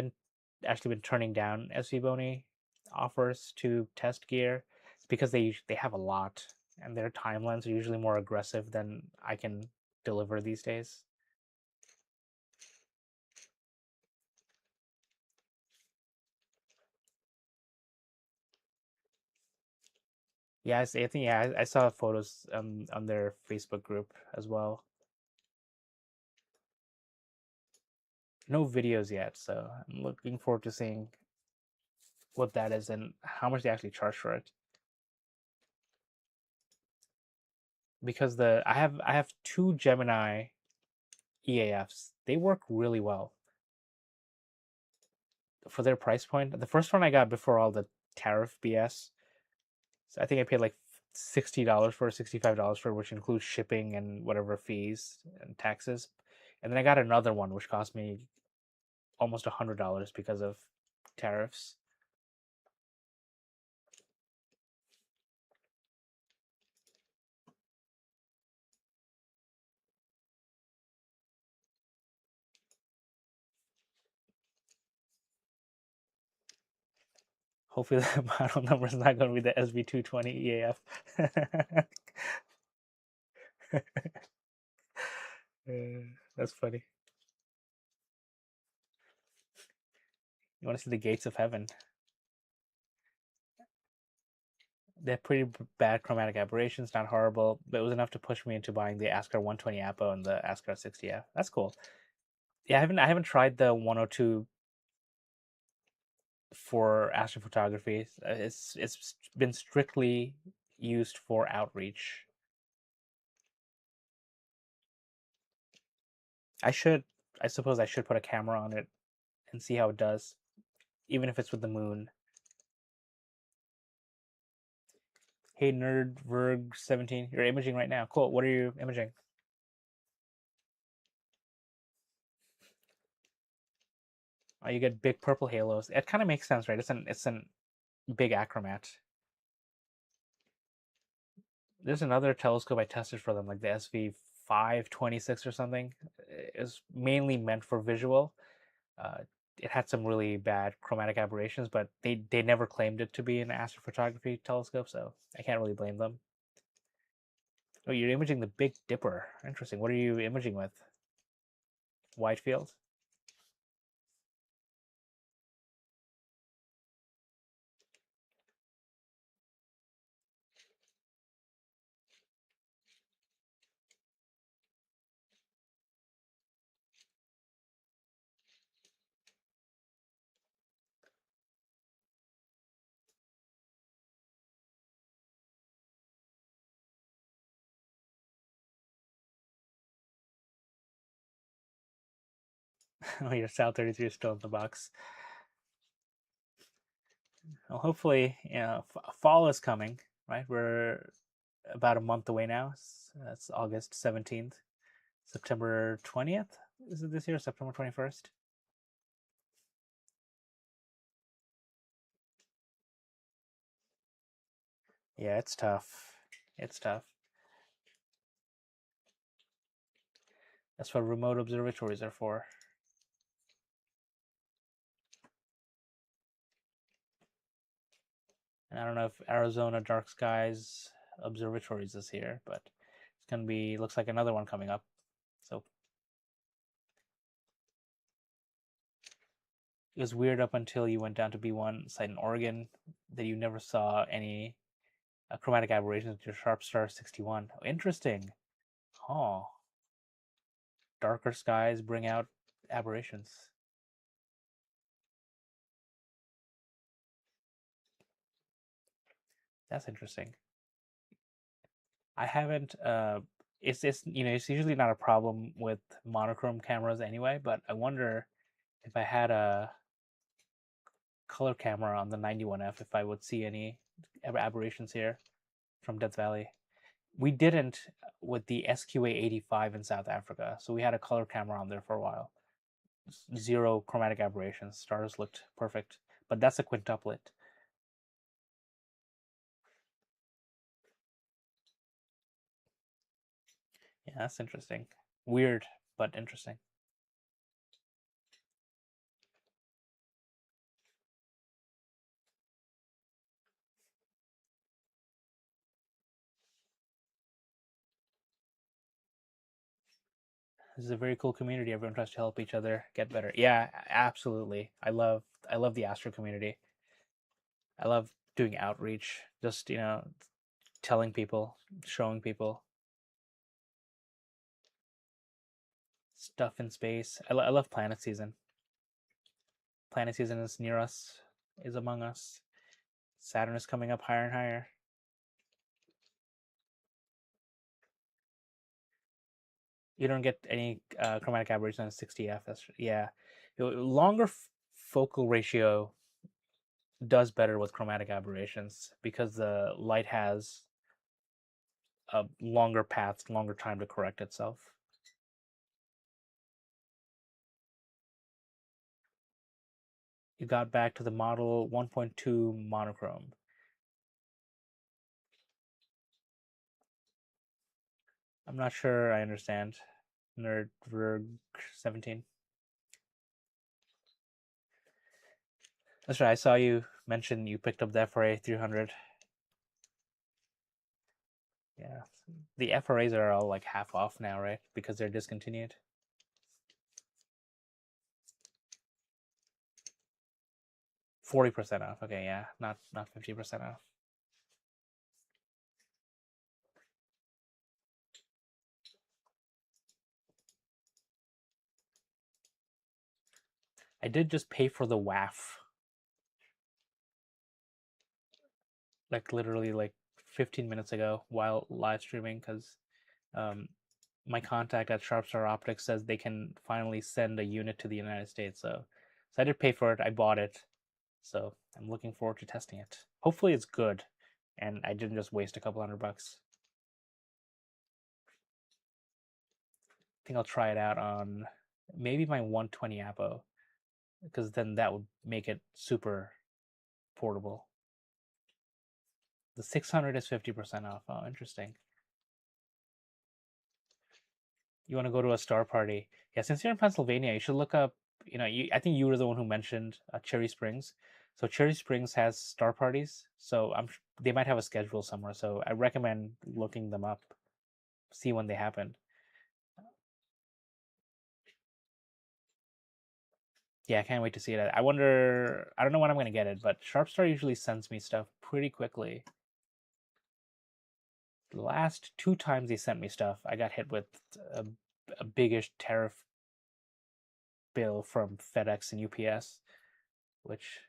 actually been turning down SV Bony offers to test gear because they have a lot, and their timelines are usually more aggressive than I can deliver these days. Yeah, I think yeah, I saw photos on their Facebook group as well. No videos yet, so I'm looking forward to seeing what that is and how much they actually charge for it. Because I have two Gemini EAFs. They work really well for their price point. The first one I got before all the tariff BS. So I think I paid like $60 for it, $65 for it, which includes shipping and whatever fees and taxes. And then I got another one which cost me almost $100 because of tariffs. Hopefully the model number is not going to be the SV220 EAF. That's funny. You want to see the gates of heaven? They have pretty bad chromatic aberrations, not horrible, but it was enough to push me into buying the Ascar 120 Apo and the Ascar 60F. That's cool. Yeah, I haven't tried the 102 for astrophotography. It's been strictly used for outreach. I should, I suppose, I should put a camera on it and see how it does, even if it's with the moon. Hey, Nerdverg17, you're imaging right now. Cool. What are you imaging? Oh, you get big purple halos. It kind of makes sense, right? It's an big achromat. There's another telescope I tested for them, like the SV526 or something. It's mainly meant for visual. Uh, it had some really bad chromatic aberrations, but they never claimed it to be an astrophotography telescope, so I can't really blame them. Oh, you're imaging the Big Dipper. Interesting. What are you imaging with? Wide field? Oh, your Sal 33 is still in the box. Well, hopefully, fall is coming, right? We're about a month away now. That's August 17th. September 20th? Is it this year? September 21st? Yeah, it's tough. It's tough. That's what remote observatories are for. And I don't know if Arizona Dark Skies Observatories is here, but it's going to be, looks like another one coming up. So it was weird up until you went down to B1 site in Oregon that you never saw any chromatic aberrations to Sharp Star 61. Oh, interesting. Oh, darker skies bring out aberrations. That's interesting. I haven't. It's usually not a problem with monochrome cameras anyway, but I wonder if I had a color camera on the 91F if I would see any aberrations here from Death Valley. We didn't with the SQA 85 in South Africa, so we had a color camera on there for a while. Zero chromatic aberrations. Stars looked perfect, but that's a quintuplet. Yeah, that's interesting. Weird, but interesting. This is a very cool community. Everyone tries to help each other get better. Yeah, absolutely. I love the Astro community. I love doing outreach. Just telling people, showing people stuff in space. I love planet season. Planet season is near us, is among us. Saturn is coming up higher and higher. You don't get any chromatic aberration on 60F. That's yeah. Longer focal ratio does better with chromatic aberrations because the light has a longer path, longer time to correct itself. You got back to the model 1.2 monochrome. I'm not sure I understand. Nerdverg 17. That's right. I saw you mention you picked up the FRA 300. Yeah. The FRAs are all like half off now, right? Because they're discontinued. 40% off. Okay, yeah. Not 50% off. I did just pay for the WAF. Like literally like 15 minutes ago while live streaming because my contact at Sharpstar Optics says they can finally send a unit to the United States. So I did pay for it. I bought it. So I'm looking forward to testing it. Hopefully it's good and I didn't just waste a couple $100. I think I'll try it out on maybe my 120 Apo because then that would make it super portable. The 600 is 50% off. Oh, interesting. You want to go to a star party? Yeah, since you're in Pennsylvania, you should look up. I think you were the one who mentioned Cherry Springs. So Cherry Springs has star parties. So they might have a schedule somewhere. So I recommend looking them up, see when they happen. Yeah, I can't wait to see it. I wonder. I don't know when I'm gonna get it, but Sharpstar usually sends me stuff pretty quickly. The last 2 times they sent me stuff, I got hit with a biggish tariff bill from FedEx and UPS, which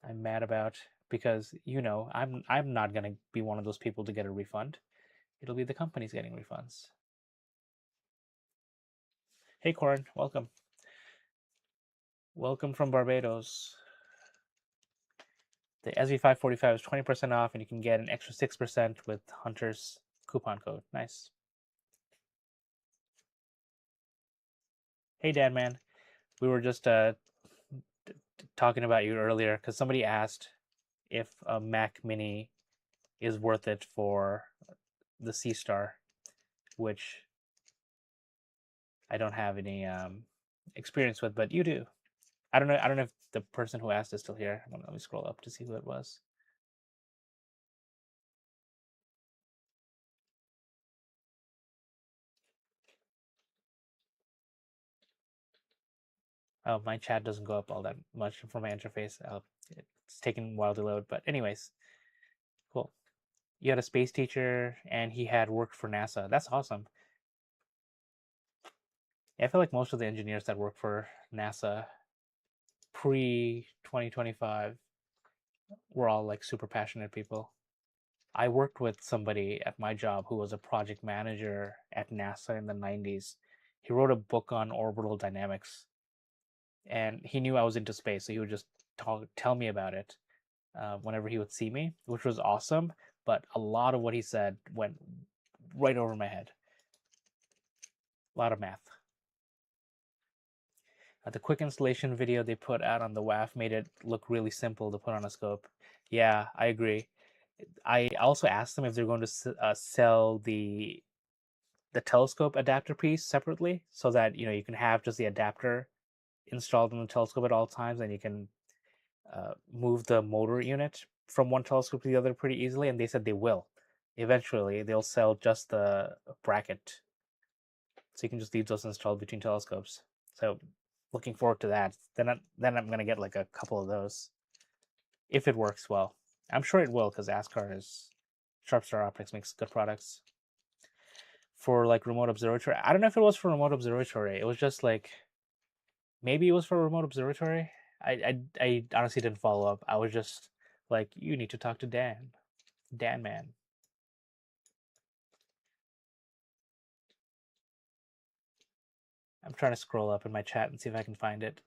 I'm mad about because I'm not gonna be one of those people to get a refund. It'll be the companies getting refunds. Hey Corin, welcome. Welcome from Barbados. The SV545 is 20% off, and you can get an extra 6% with Hunter's coupon code. Nice. Hey Dan, man. We were just talking about you earlier because somebody asked if a Mac Mini is worth it for the C Star, which I don't have any experience with, but you do. I don't know. I don't know if the person who asked is still here. Let me scroll up to see who it was. Oh, my chat doesn't go up all that much for my interface. It's taking a while to load, but anyways, cool. You had a space teacher, and he had worked for NASA. That's awesome. Yeah, I feel like most of the engineers that work for NASA pre 2025 were all like super passionate people. I worked with somebody at my job who was a project manager at NASA in the 90s. He wrote a book on orbital dynamics, and he knew I was into space, so he would just tell me about it whenever he would see me, which was awesome. But a lot of what he said went right over my head. A lot of math. The quick installation video they put out on the WAF made it look really simple to put on a scope. Yeah, I agree. I also asked them if they're going to sell the telescope adapter piece separately, so that you can have just the adapter installed in the telescope at all times, and you can move the motor unit from one telescope to the other pretty easily. And they said they will. Eventually, they'll sell just the bracket, so you can just leave those installed between telescopes. So, looking forward to that. Then I'm gonna get like a couple of those if it works well. I'm sure it will because ASCAR is Sharpstar Optics makes good products for like remote observatory. I don't know if it was for remote observatory. It was just like maybe it was for remote observatory. I honestly didn't follow up. I was just like, you need to talk to Dan. Dan man. I'm trying to scroll up in my chat and see if I can find it.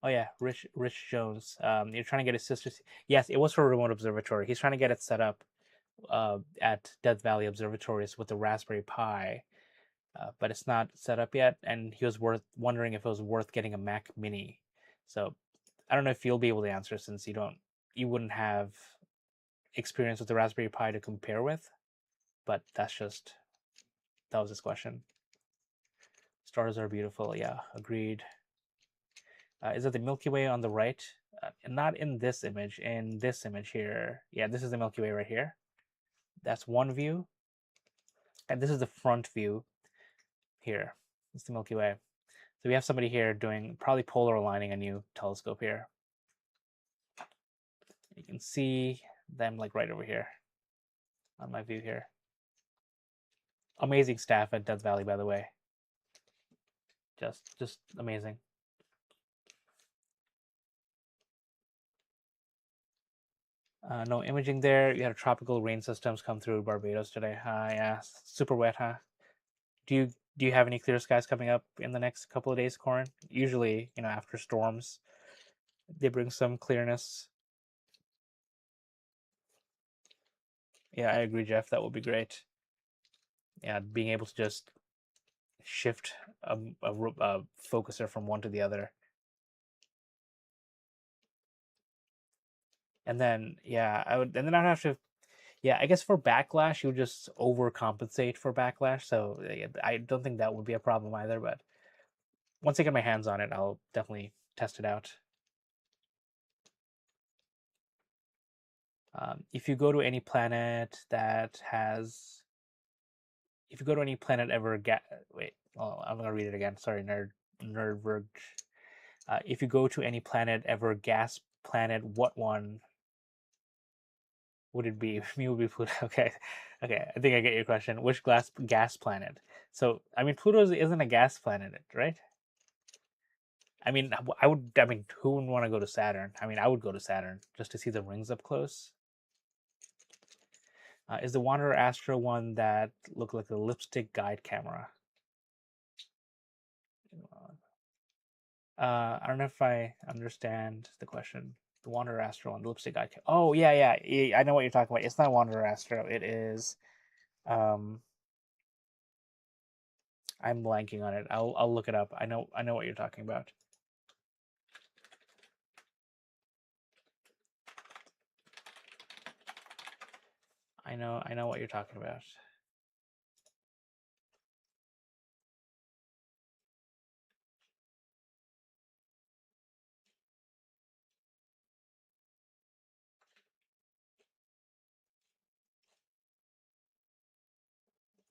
Oh yeah, Rich Jones. You're trying to get his sister. Yes, it was for a remote observatory. He's trying to get it set up at Death Valley Observatories with the Raspberry Pi, but it's not set up yet. And he was wondering if it was worth getting a Mac Mini. So I don't know if you'll be able to answer since you wouldn't have experience with the Raspberry Pi to compare with. But that was his question. Stars are beautiful. Yeah, agreed. Is it the Milky Way on the right? Not in this image. In this image here. Yeah, this is the Milky Way right here. That's one view. And this is the front view here. It's the Milky Way. So we have somebody here doing probably polar aligning a new telescope here. You can see them like right over here on my view here. Amazing staff at Death Valley, by the way. Just amazing. No imaging there. You had tropical rain systems come through Barbados today. Yeah, super wet, huh? Do you have any clear skies coming up in the next couple of days, Corin? Usually, after storms, they bring some clearness. Yeah, I agree, Jeff. That would be great. Yeah, being able to just shift a focuser from one to the other. And then, yeah, and then I'd have to, yeah, I guess for backlash, you would just overcompensate for backlash. So I don't think that would be a problem either. But once I get my hands on it, I'll definitely test it out. If you go to any planet that has, if you go to any planet ever, wait, I'm gonna read it again. Sorry, nerdverge. If you go to any planet ever, gas planet, what one would it be? Me would be Pluto. Okay, okay. I think I get your question. Which gas planet? So I mean, Pluto isn't a gas planet, right? I mean, I would. I mean, who would want to go to Saturn? I mean, I would go to Saturn just to see the rings up close. Is the Wanderer Astro one that looked like a lipstick guide camera? I don't know if I understand the question. The Wanderer Astro one, the lipstick guide. Oh yeah, I know what you're talking about. It's not Wanderer Astro. It is. I'm blanking on it. I'll look it up. I know what you're talking about. I know what you're talking about.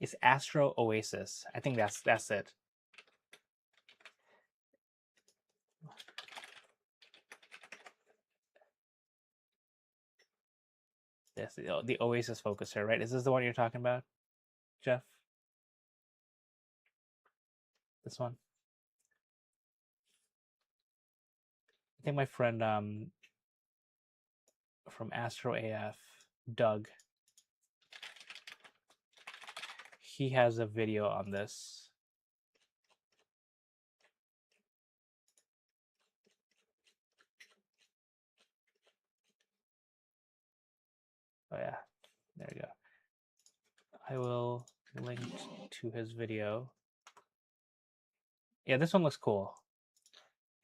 It's Astro Oasis. I think that's it. Yes, the Oasis focuser, right? Is this the one you're talking about, Jeff? This one? I think my friend from Astro AF, Doug, he has a video on this. Oh yeah, there you go. I will link to his video. Yeah, this one looks cool.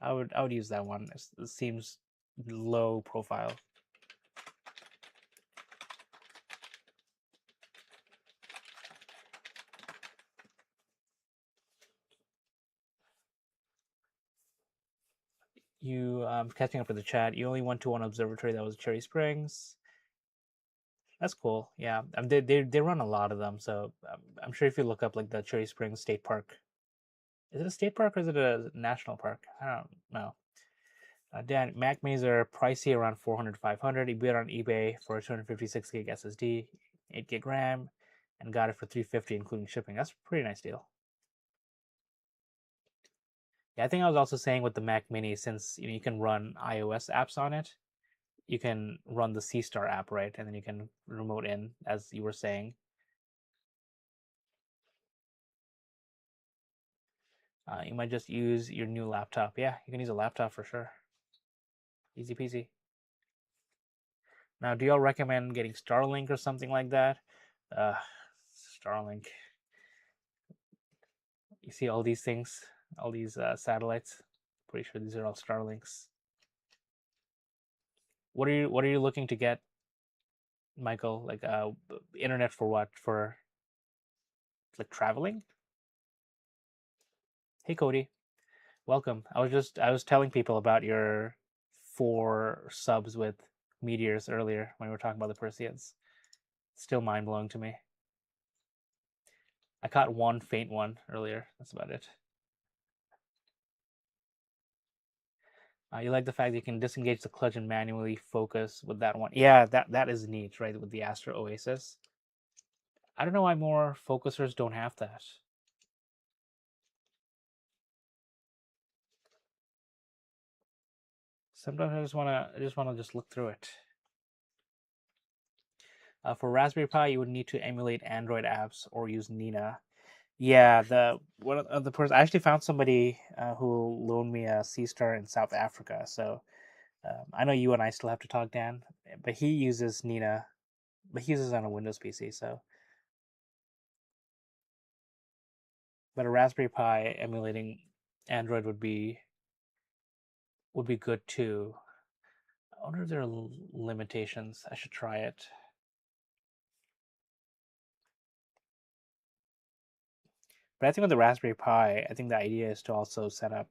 I would use that one. It seems low profile. You catching up with the chat. You only went to one observatory that was Cherry Springs. That's cool. Yeah, they run a lot of them. So I'm sure if you look up like the Cherry Springs State Park, is it a state park or is it a national park? I don't know. Dan, Mac Minis are pricey, around 400 500. You bid on eBay for a 256 gig SSD, 8 gig RAM, and got it for 350 including shipping. That's a pretty nice deal. Yeah, I think I was also saying with the Mac Mini, since you can run iOS apps on it, you can run the C Star app, right? And then you can remote in, as you were saying. You might just use your new laptop. Yeah, you can use a laptop for sure. Easy peasy. Now, do y'all recommend getting Starlink or something like that? Uh, Starlink. You see all these things, all these satellites. Pretty sure these are all Starlinks. What are you looking to get, Michael? Like internet for what? For like traveling? Hey Cody, welcome. I was telling people about your 4 subs with meteors earlier when we were talking about the Perseids. Still mind blowing to me. I caught one faint one earlier. That's about it. You like the fact that you can disengage the clutch and manually focus with that one. Yeah, that is neat, right? With the Astro Oasis. I don't know why more focusers don't have that. Sometimes I just wanna look through it. For Raspberry Pi, you would need to emulate Android apps or use Nina. Yeah, the one of the person I actually found somebody who loaned me a C Star in South Africa. So I know you and I still have to talk, Dan, but he uses Nina, but he uses it on a Windows PC. So, but a Raspberry Pi emulating Android would be good too. I wonder if there are limitations. I should try it. But I think with the Raspberry Pi, I think the idea is to also set up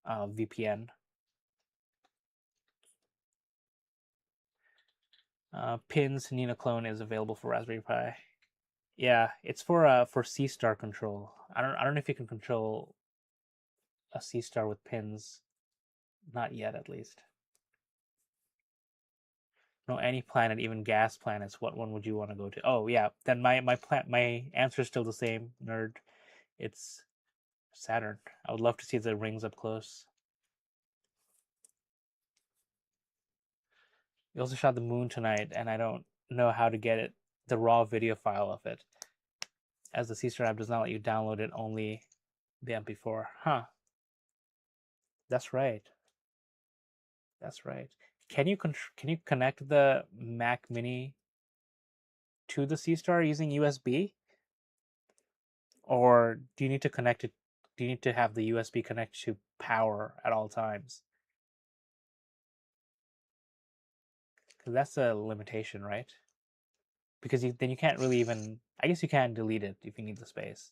VPN. Pins Nina clone is available for Raspberry Pi. Yeah, it's for C Star control. I don't know if you can control a C Star with pins. Not yet, at least. No, any planet, even gas planets. What one would you want to go to? Oh yeah, then my answer is still the same, nerd. It's Saturn. I would love to see the rings up close. We also shot the moon tonight, and I don't know how to get it, the raw video file of it, as the C Star app does not let you download it, only the MP4. Huh? That's right. That's right. Can you connect the Mac Mini to the C Star using USB, or do you need to connect it? Do you need to have the USB connect to power at all times? Because that's a limitation, right? Because then you can't really even. I guess you can delete it if you need the space.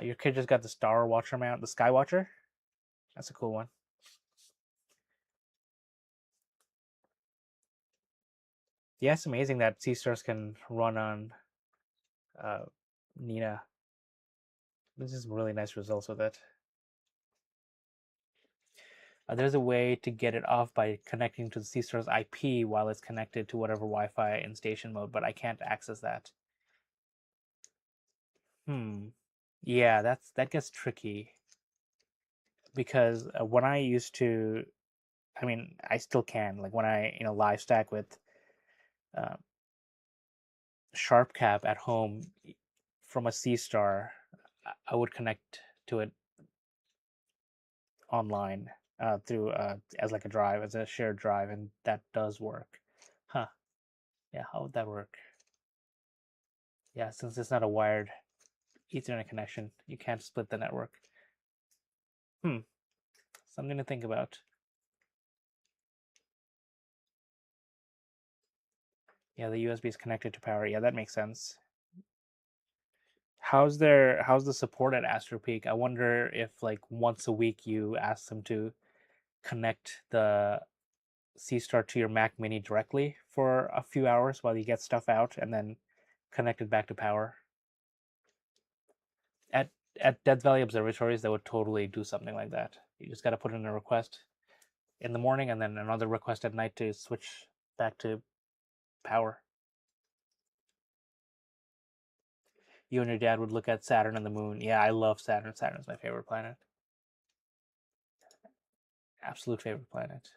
Your kid just got the Star Watcher mount, the Skywatcher. That's a cool one. Yeah, it's amazing that C Stars can run on uh, Nina. This is really nice results with it. There's a way to get it off by connecting to the C-Star's IP while it's connected to whatever Wi-Fi in station mode, but I can't access that. Yeah, that gets tricky because when I used to, I mean, I still can. Like when I live stack with uh, SharpCap at home from a C-Star, I would connect to it online through as like a drive, as a shared drive, and that does work. Huh? Yeah, how would that work? Yeah, since it's not a wired Ethernet connection, you can't split the network. Hmm, something to think about. Yeah, the USB is connected to power. Yeah, that makes sense. How's the support at Astro Peak? I wonder if like once a week you ask them to connect the C Star to your Mac Mini directly for a few hours while you get stuff out and then connect it back to power. At Death Valley Observatories, they would totally do something like that. You just got to put in a request in the morning and then another request at night to switch back to power. You and your dad would look at Saturn and the moon. Yeah, I love Saturn. Saturn's my favorite planet. Absolute favorite planet.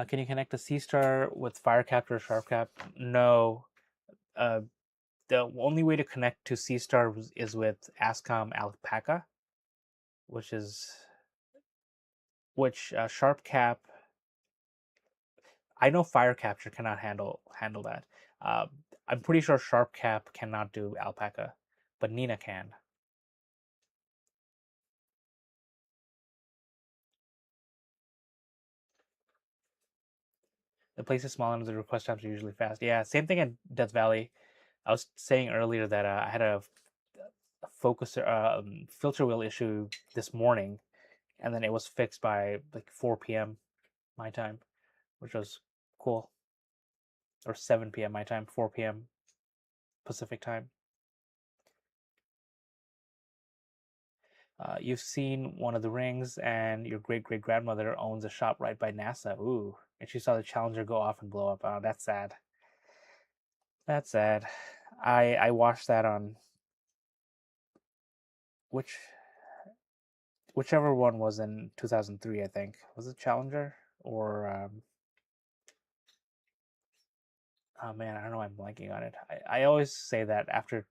Can you connect a sea star with fire capture or sharp cap? No. Uh, the only way to connect to sea star is with ASCOM alpaca, which is sharp cap. I know fire capture cannot handle that. Uh, I'm pretty sure sharp cap cannot do alpaca, but Nina can. The place is small and the request times are usually fast. Yeah, same thing in Death Valley. I was saying earlier that I had a focuser filter wheel issue this morning, and then it was fixed by like 4 p.m. my time, which was cool. Or 7 p.m. my time, 4 p.m. Pacific time. You've seen one of the rings, and your great great grandmother owns a shop right by NASA. Ooh, and she saw the Challenger go off and blow up. Oh, that's sad. That's sad. I watched that on which whichever one was in 2003. I think was it Challenger or oh man, I don't know. I'm blanking on it. I always say that after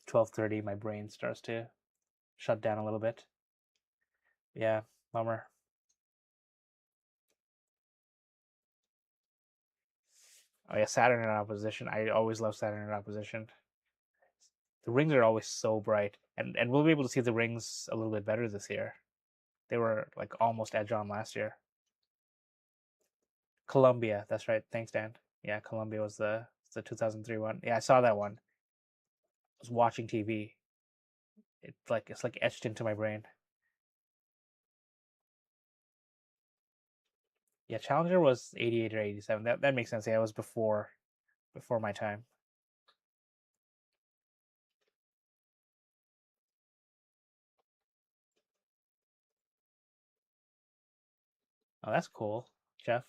12:30, my brain starts to shut down a little bit. Yeah, bummer. Oh yeah, Saturn in opposition. I always love Saturn in opposition. The rings are always so bright, and we'll be able to see the rings a little bit better this year. They were like almost edge on last year. Columbia, that's right. Thanks, Dan. Yeah, Columbia was the 2003 one. Yeah, I saw that one. I was watching TV. It's like etched into my brain. Yeah, Challenger was 88 or 87. That makes sense. Yeah, it was before my time. Oh, that's cool, Jeff.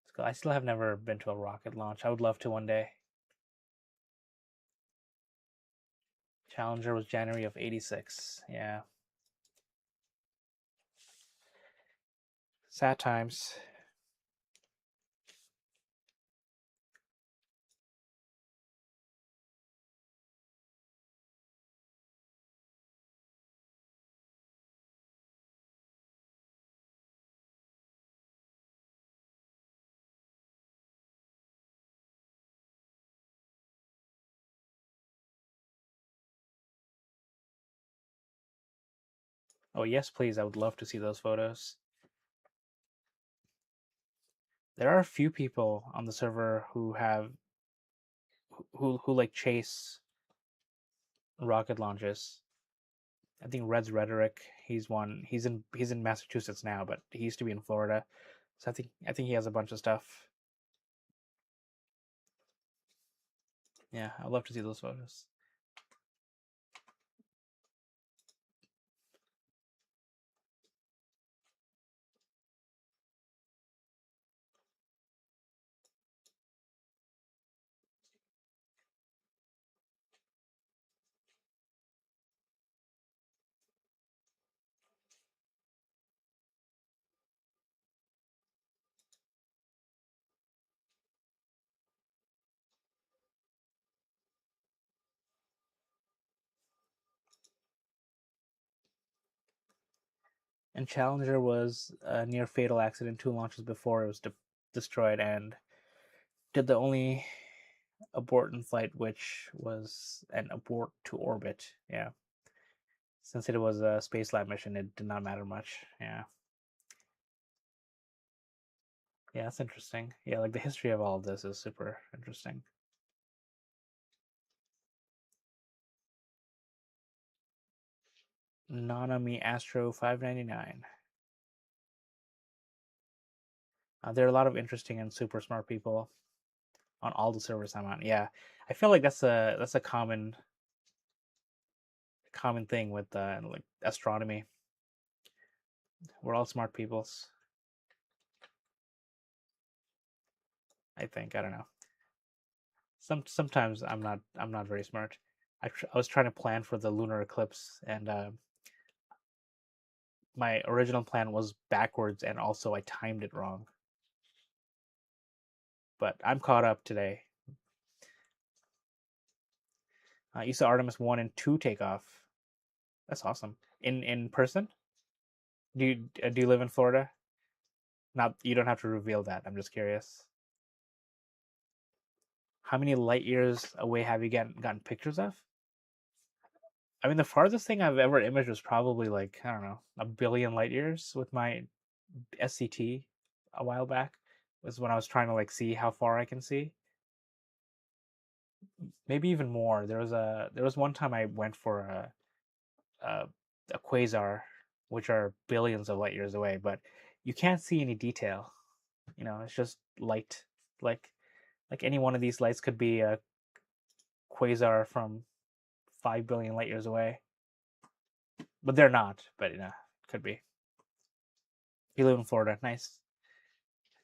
That's cool. I still have never been to a rocket launch. I would love to one day. Challenger was January of 86. Yeah. Sad times. Oh, yes, please. I would love to see those photos. There are a few people on the server who have who like chase rocket launches. I think Red's Rhetoric, he's one. He's in Massachusetts now, but he used to be in Florida. So I think he has a bunch of stuff. Yeah, I'd love to see those photos. And Challenger was a near fatal accident 2 launches before it was destroyed, and did the only abort in flight, which was an abort to orbit. Yeah, since it was a space lab mission, it did not matter much. Yeah, yeah, that's interesting. Yeah, like the history of all of this is super interesting. Nanami Astro 599. There are a lot of interesting and super smart people on all the servers I'm on. Yeah, I feel like that's a common common thing with like astronomy. We're all smart peoples, I think. I don't know. Sometimes I'm not very smart. I was trying to plan for the lunar eclipse, and my original plan was backwards, and also I timed it wrong. But I'm caught up today. You saw Artemis 1 and 2 take off. That's awesome. In person? Do you live in Florida? Not, you don't have to reveal that. I'm just curious. How many light years away have you gotten pictures of? I mean, the farthest thing I've ever imaged was probably like, I don't know, a billion light years with my SCT a while back. Was when I was trying to like see how far I can see. Maybe even more. There was one time I went for a, a quasar, which are billions of light years away, but you can't see any detail. It's just light. Like like any one of these lights could be a quasar from 5 billion light years away, but they're not. But could be. You live in Florida, nice.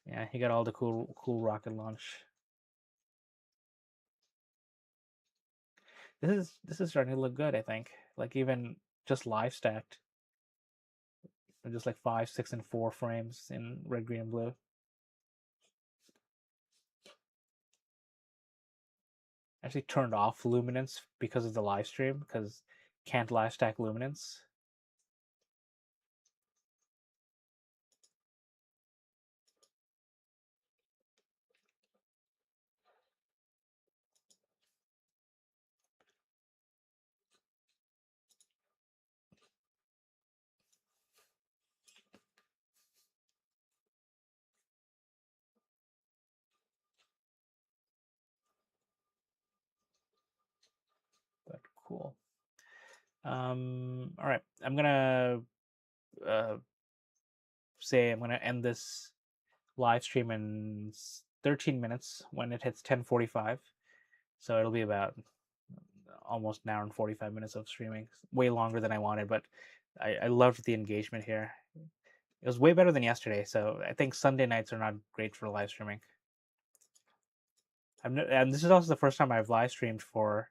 Yeah, you got all the cool rocket launch. This is starting to look good. I think like even just live stacked, just like 5, 6, and 4 frames in red, green, and blue. Actually turned off luminance because of the live stream because can't live stack luminance. But cool. All right, I'm gonna uh, say I'm gonna end this live stream in 13 minutes when it hits 10:45. So it'll be about almost an hour and 45 minutes of streaming, way longer than I wanted, but I loved the engagement here. It was way better than yesterday, so I think Sunday nights are not great for live streaming. And this is also the first time I've live streamed for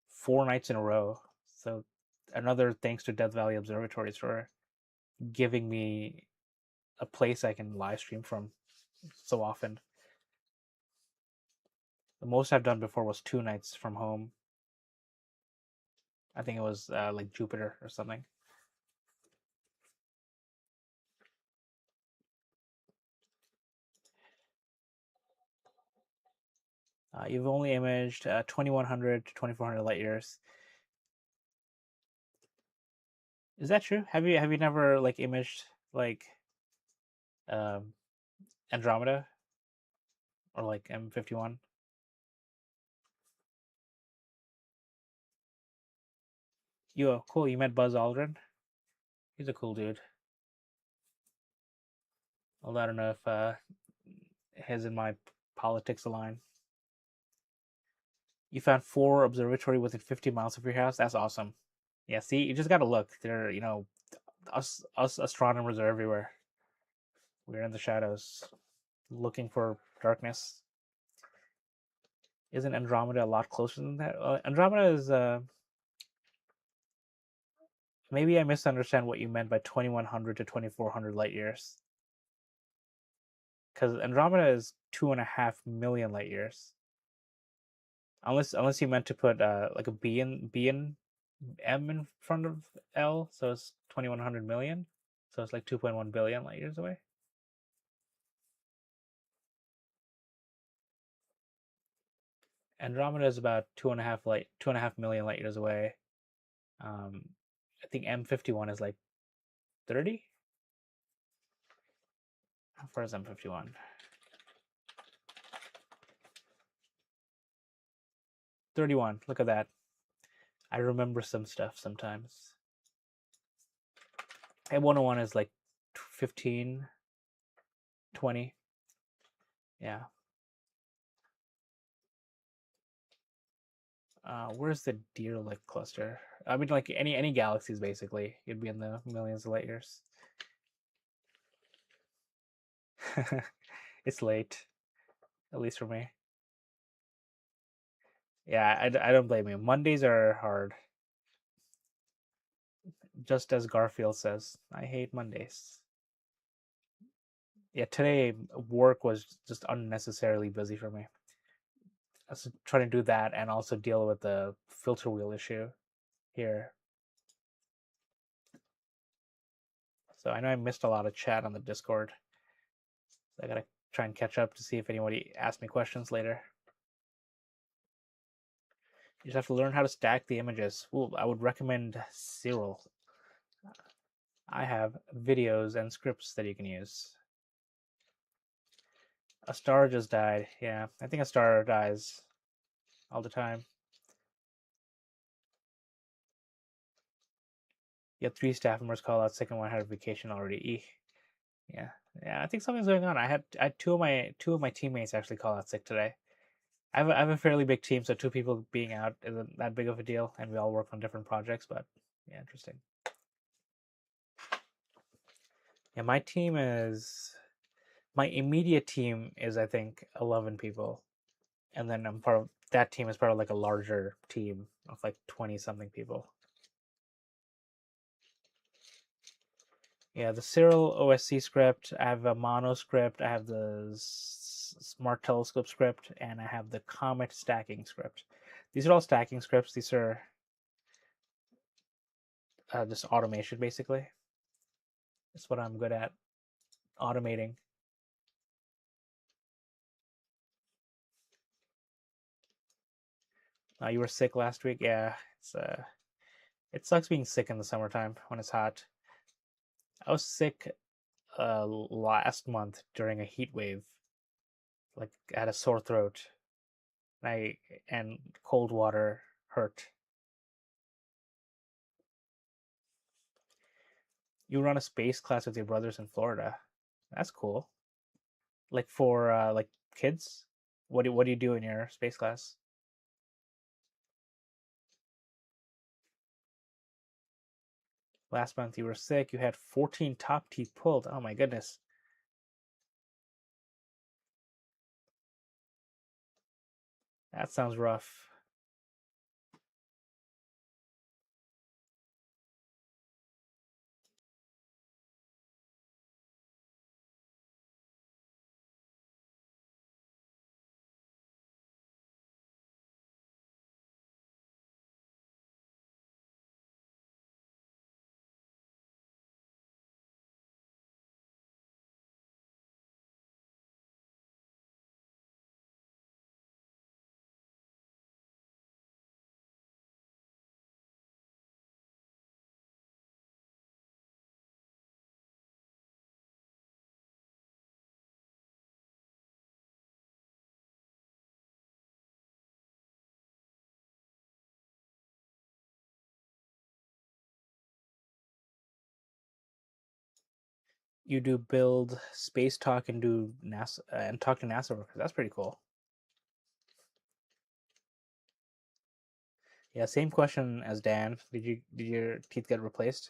4 nights in a row. So another thanks to Death Valley Observatories for giving me a place I can live stream from so often. The most I've done before was 2 nights from home. I think it was like Jupiter or something. You've only imaged 2100 to 2400 light years. Is that true? Have you never like imaged like um, Andromeda or like M51? Cool. You met Buzz Aldrin. He's a cool dude. Although I don't know if his and my politics align. You found 4 observatory within 50 miles of your house. That's awesome. Yeah, see, you just gotta look. There, us astronomers are everywhere. We're in the shadows, looking for darkness. Isn't Andromeda a lot closer than that? Andromeda is. Maybe I misunderstand what you meant by 2100 to 2400 light years. Because Andromeda is 2.5 million light years. Unless you meant to put like a B in M in front of L, so it's 2100 million. So it's like 2.1 billion light years away. Andromeda is about 2.5 million light years away. I think M51 is like 30. How far is M51? 31. Look at that. I remember some stuff sometimes. M101 is like 15, 20. Yeah. Where's the deer lake cluster? I mean, like any galaxies, basically. You'd be in the millions of light years. It's late, at least for me. Yeah, I don't blame you. Mondays are hard. Just as Garfield says, I hate Mondays. Yeah, today work was just unnecessarily busy for me. I was trying to do that and also deal with the filter wheel issue here. So I know I missed a lot of chat on the Discord. So I gotta try and catch up to see if anybody asked me questions later. You just have to learn how to stack the images. Ooh, I would recommend Cyril. I have videos and scripts that you can use. A star just died. Yeah, I think a star dies all the time. You had 3 staff members call out sick and one had a vacation already. Yeah, yeah. I think something's going on. I had two of my teammates actually call out sick today. I have a fairly big team, so 2 people being out isn't that big of a deal, and we all work on different projects. But yeah, interesting. Yeah, my immediate team is I think 11 people, and then I'm part of that team is part of like a larger team of like 20 something people. Yeah, the Serial OSC script. I have a mono script. I have the Smart Telescope script, and I have the Comet stacking script. These are all stacking scripts. These are just automation, basically. That's what I'm good at, automating. You were sick last week. Yeah, it sucks being sick in the summertime when it's hot. I was sick last month during a heat wave. Like I had a sore throat. And cold water hurt. You run a space class with your brothers in Florida. That's cool. Like for like kids. What do you do in your space class? Last month you were sick. You had 14 top teeth pulled. Oh my goodness. That sounds rough. You do build space talk and do NASA and talk to NASA workers. That's pretty cool. Yeah, same question as Dan. Did your teeth get replaced?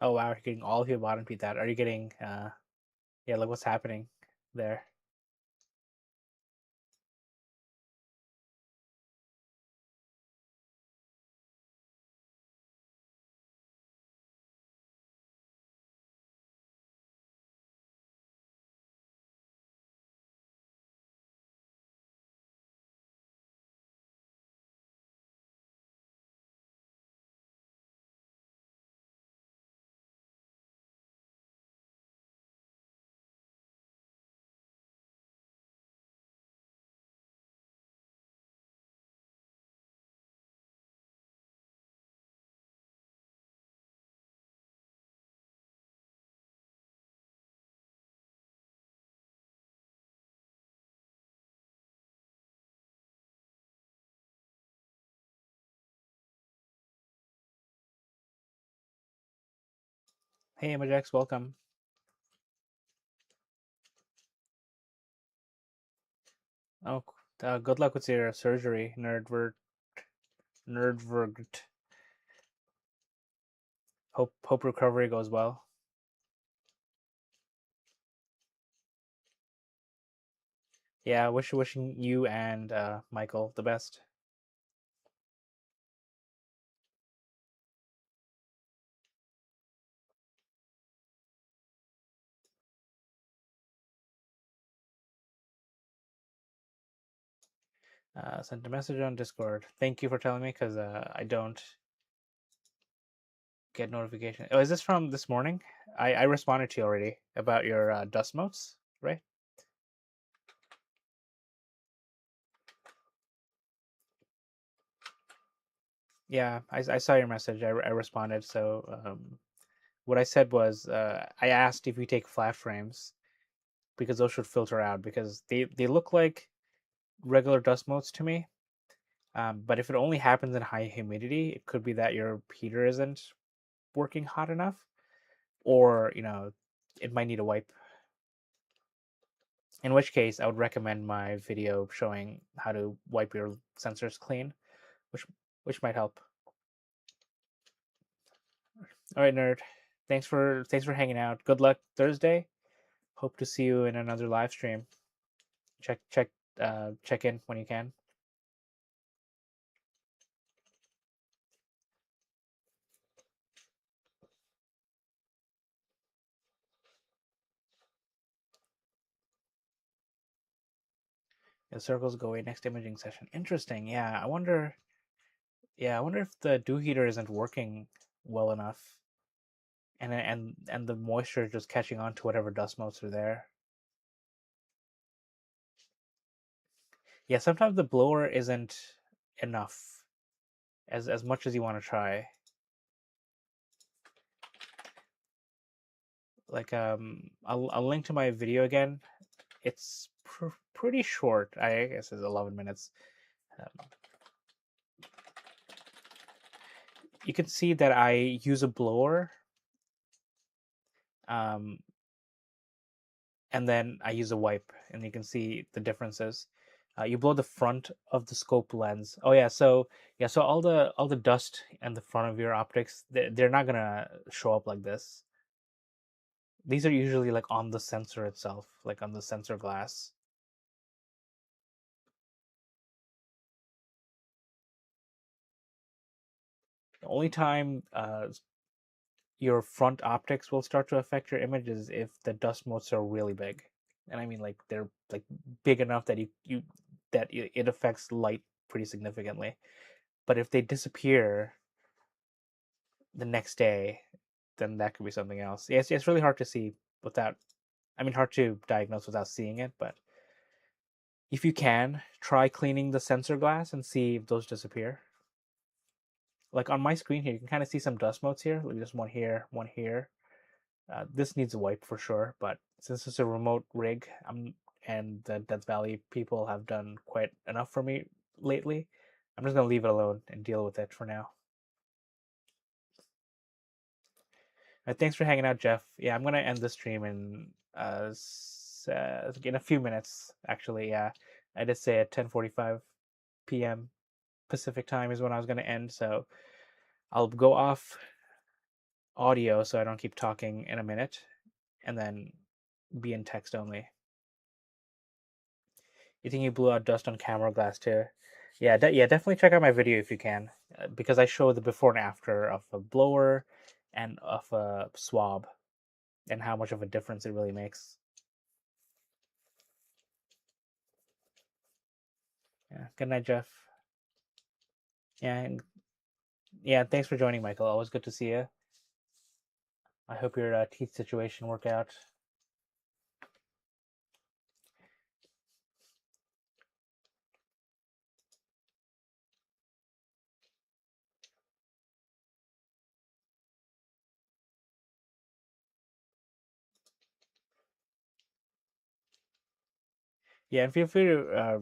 Oh wow, you're getting all of your bottom teeth out. Are you getting yeah, like what's happening there? Hey, Majax, welcome. Oh, good luck with your surgery, nerdvert. Hope recovery goes well. Yeah, wishing you and Michael the best. Sent a message on Discord. Thank you for telling me because I don't get notification. Oh, is this from this morning? I responded to you already about your dust motes, right? Yeah, I saw your message. I responded. So what I said was I asked if you take flat frames because those should filter out because they look like regular dust motes to me. But if it only happens in high humidity, it could be that your heater isn't working hot enough, or it might need a wipe. In which case, I would recommend my video showing how to wipe your sensors clean, which which might help. All right, nerd. Thanks for hanging out. Good luck Thursday. Hope to see you in another live stream. Check in when you can. The circles go away next imaging session. Interesting. Yeah, I wonder. Yeah, I wonder if the dew heater isn't working well enough, and the moisture is just catching on to whatever dust motes are there. Yeah, sometimes the blower isn't enough as much as you want to try. Like I'll link to my video again. It's pretty short. I guess it's 11 minutes. Um, you can see that I use a blower, um, and then I use a wipe, and you can see the differences. You blow the front of the scope lens. Oh yeah, so all the dust and the front of your optics, they're not gonna show up like this. These are usually like on the sensor itself, like on the sensor glass. The only time your front optics will start to affect your image is if the dust motes are really big, and I mean like they're like big enough that it affects light pretty significantly. But if they disappear the next day, then that could be something else. Yes, it's really hard to see without. I mean, hard to diagnose without seeing it. But if you can, try cleaning the sensor glass and see if those disappear. Like on my screen here, you can kind of see some dust motes here. Like just one here, one here. This needs a wipe for sure, but since it's a remote rig, and the Death Valley people have done quite enough for me lately, I'm just gonna leave it alone and deal with it for now. Thanks for hanging out, Jeff. Yeah, I'm gonna end the stream in a few minutes. Actually, yeah, I did say at 10:45 p.m. Pacific time is when I was gonna end, so I'll go off audio so I don't keep talking in a minute, and then be in text only. You think you blew out dust on camera glass too? Yeah, yeah, definitely check out my video if you can, because I show the before and after of a blower and of a swab, and how much of a difference it really makes. Yeah. Good night, Jeff. Yeah, yeah. Thanks for joining, Michael. Always good to see you. I hope your teeth situation work out. Yeah, and feel free to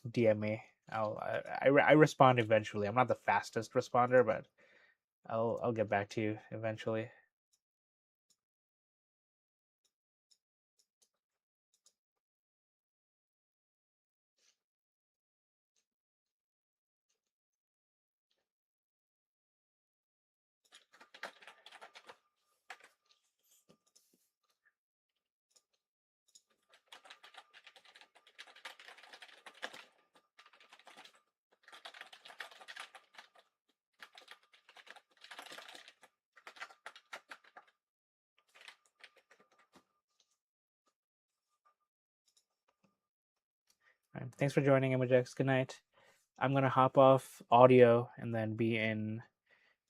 DM me. I respond eventually. I'm not the fastest responder, but I'll get back to you eventually. Right. Thanks for joining, Imagex. Good night. I'm gonna hop off audio and then be in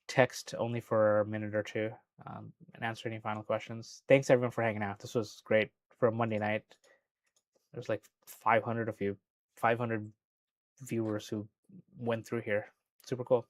text only for a minute or two, and answer any final questions. Thanks everyone for hanging out. This was great for a Monday night. There's like 500 of you, 500 viewers who went through here. Super cool.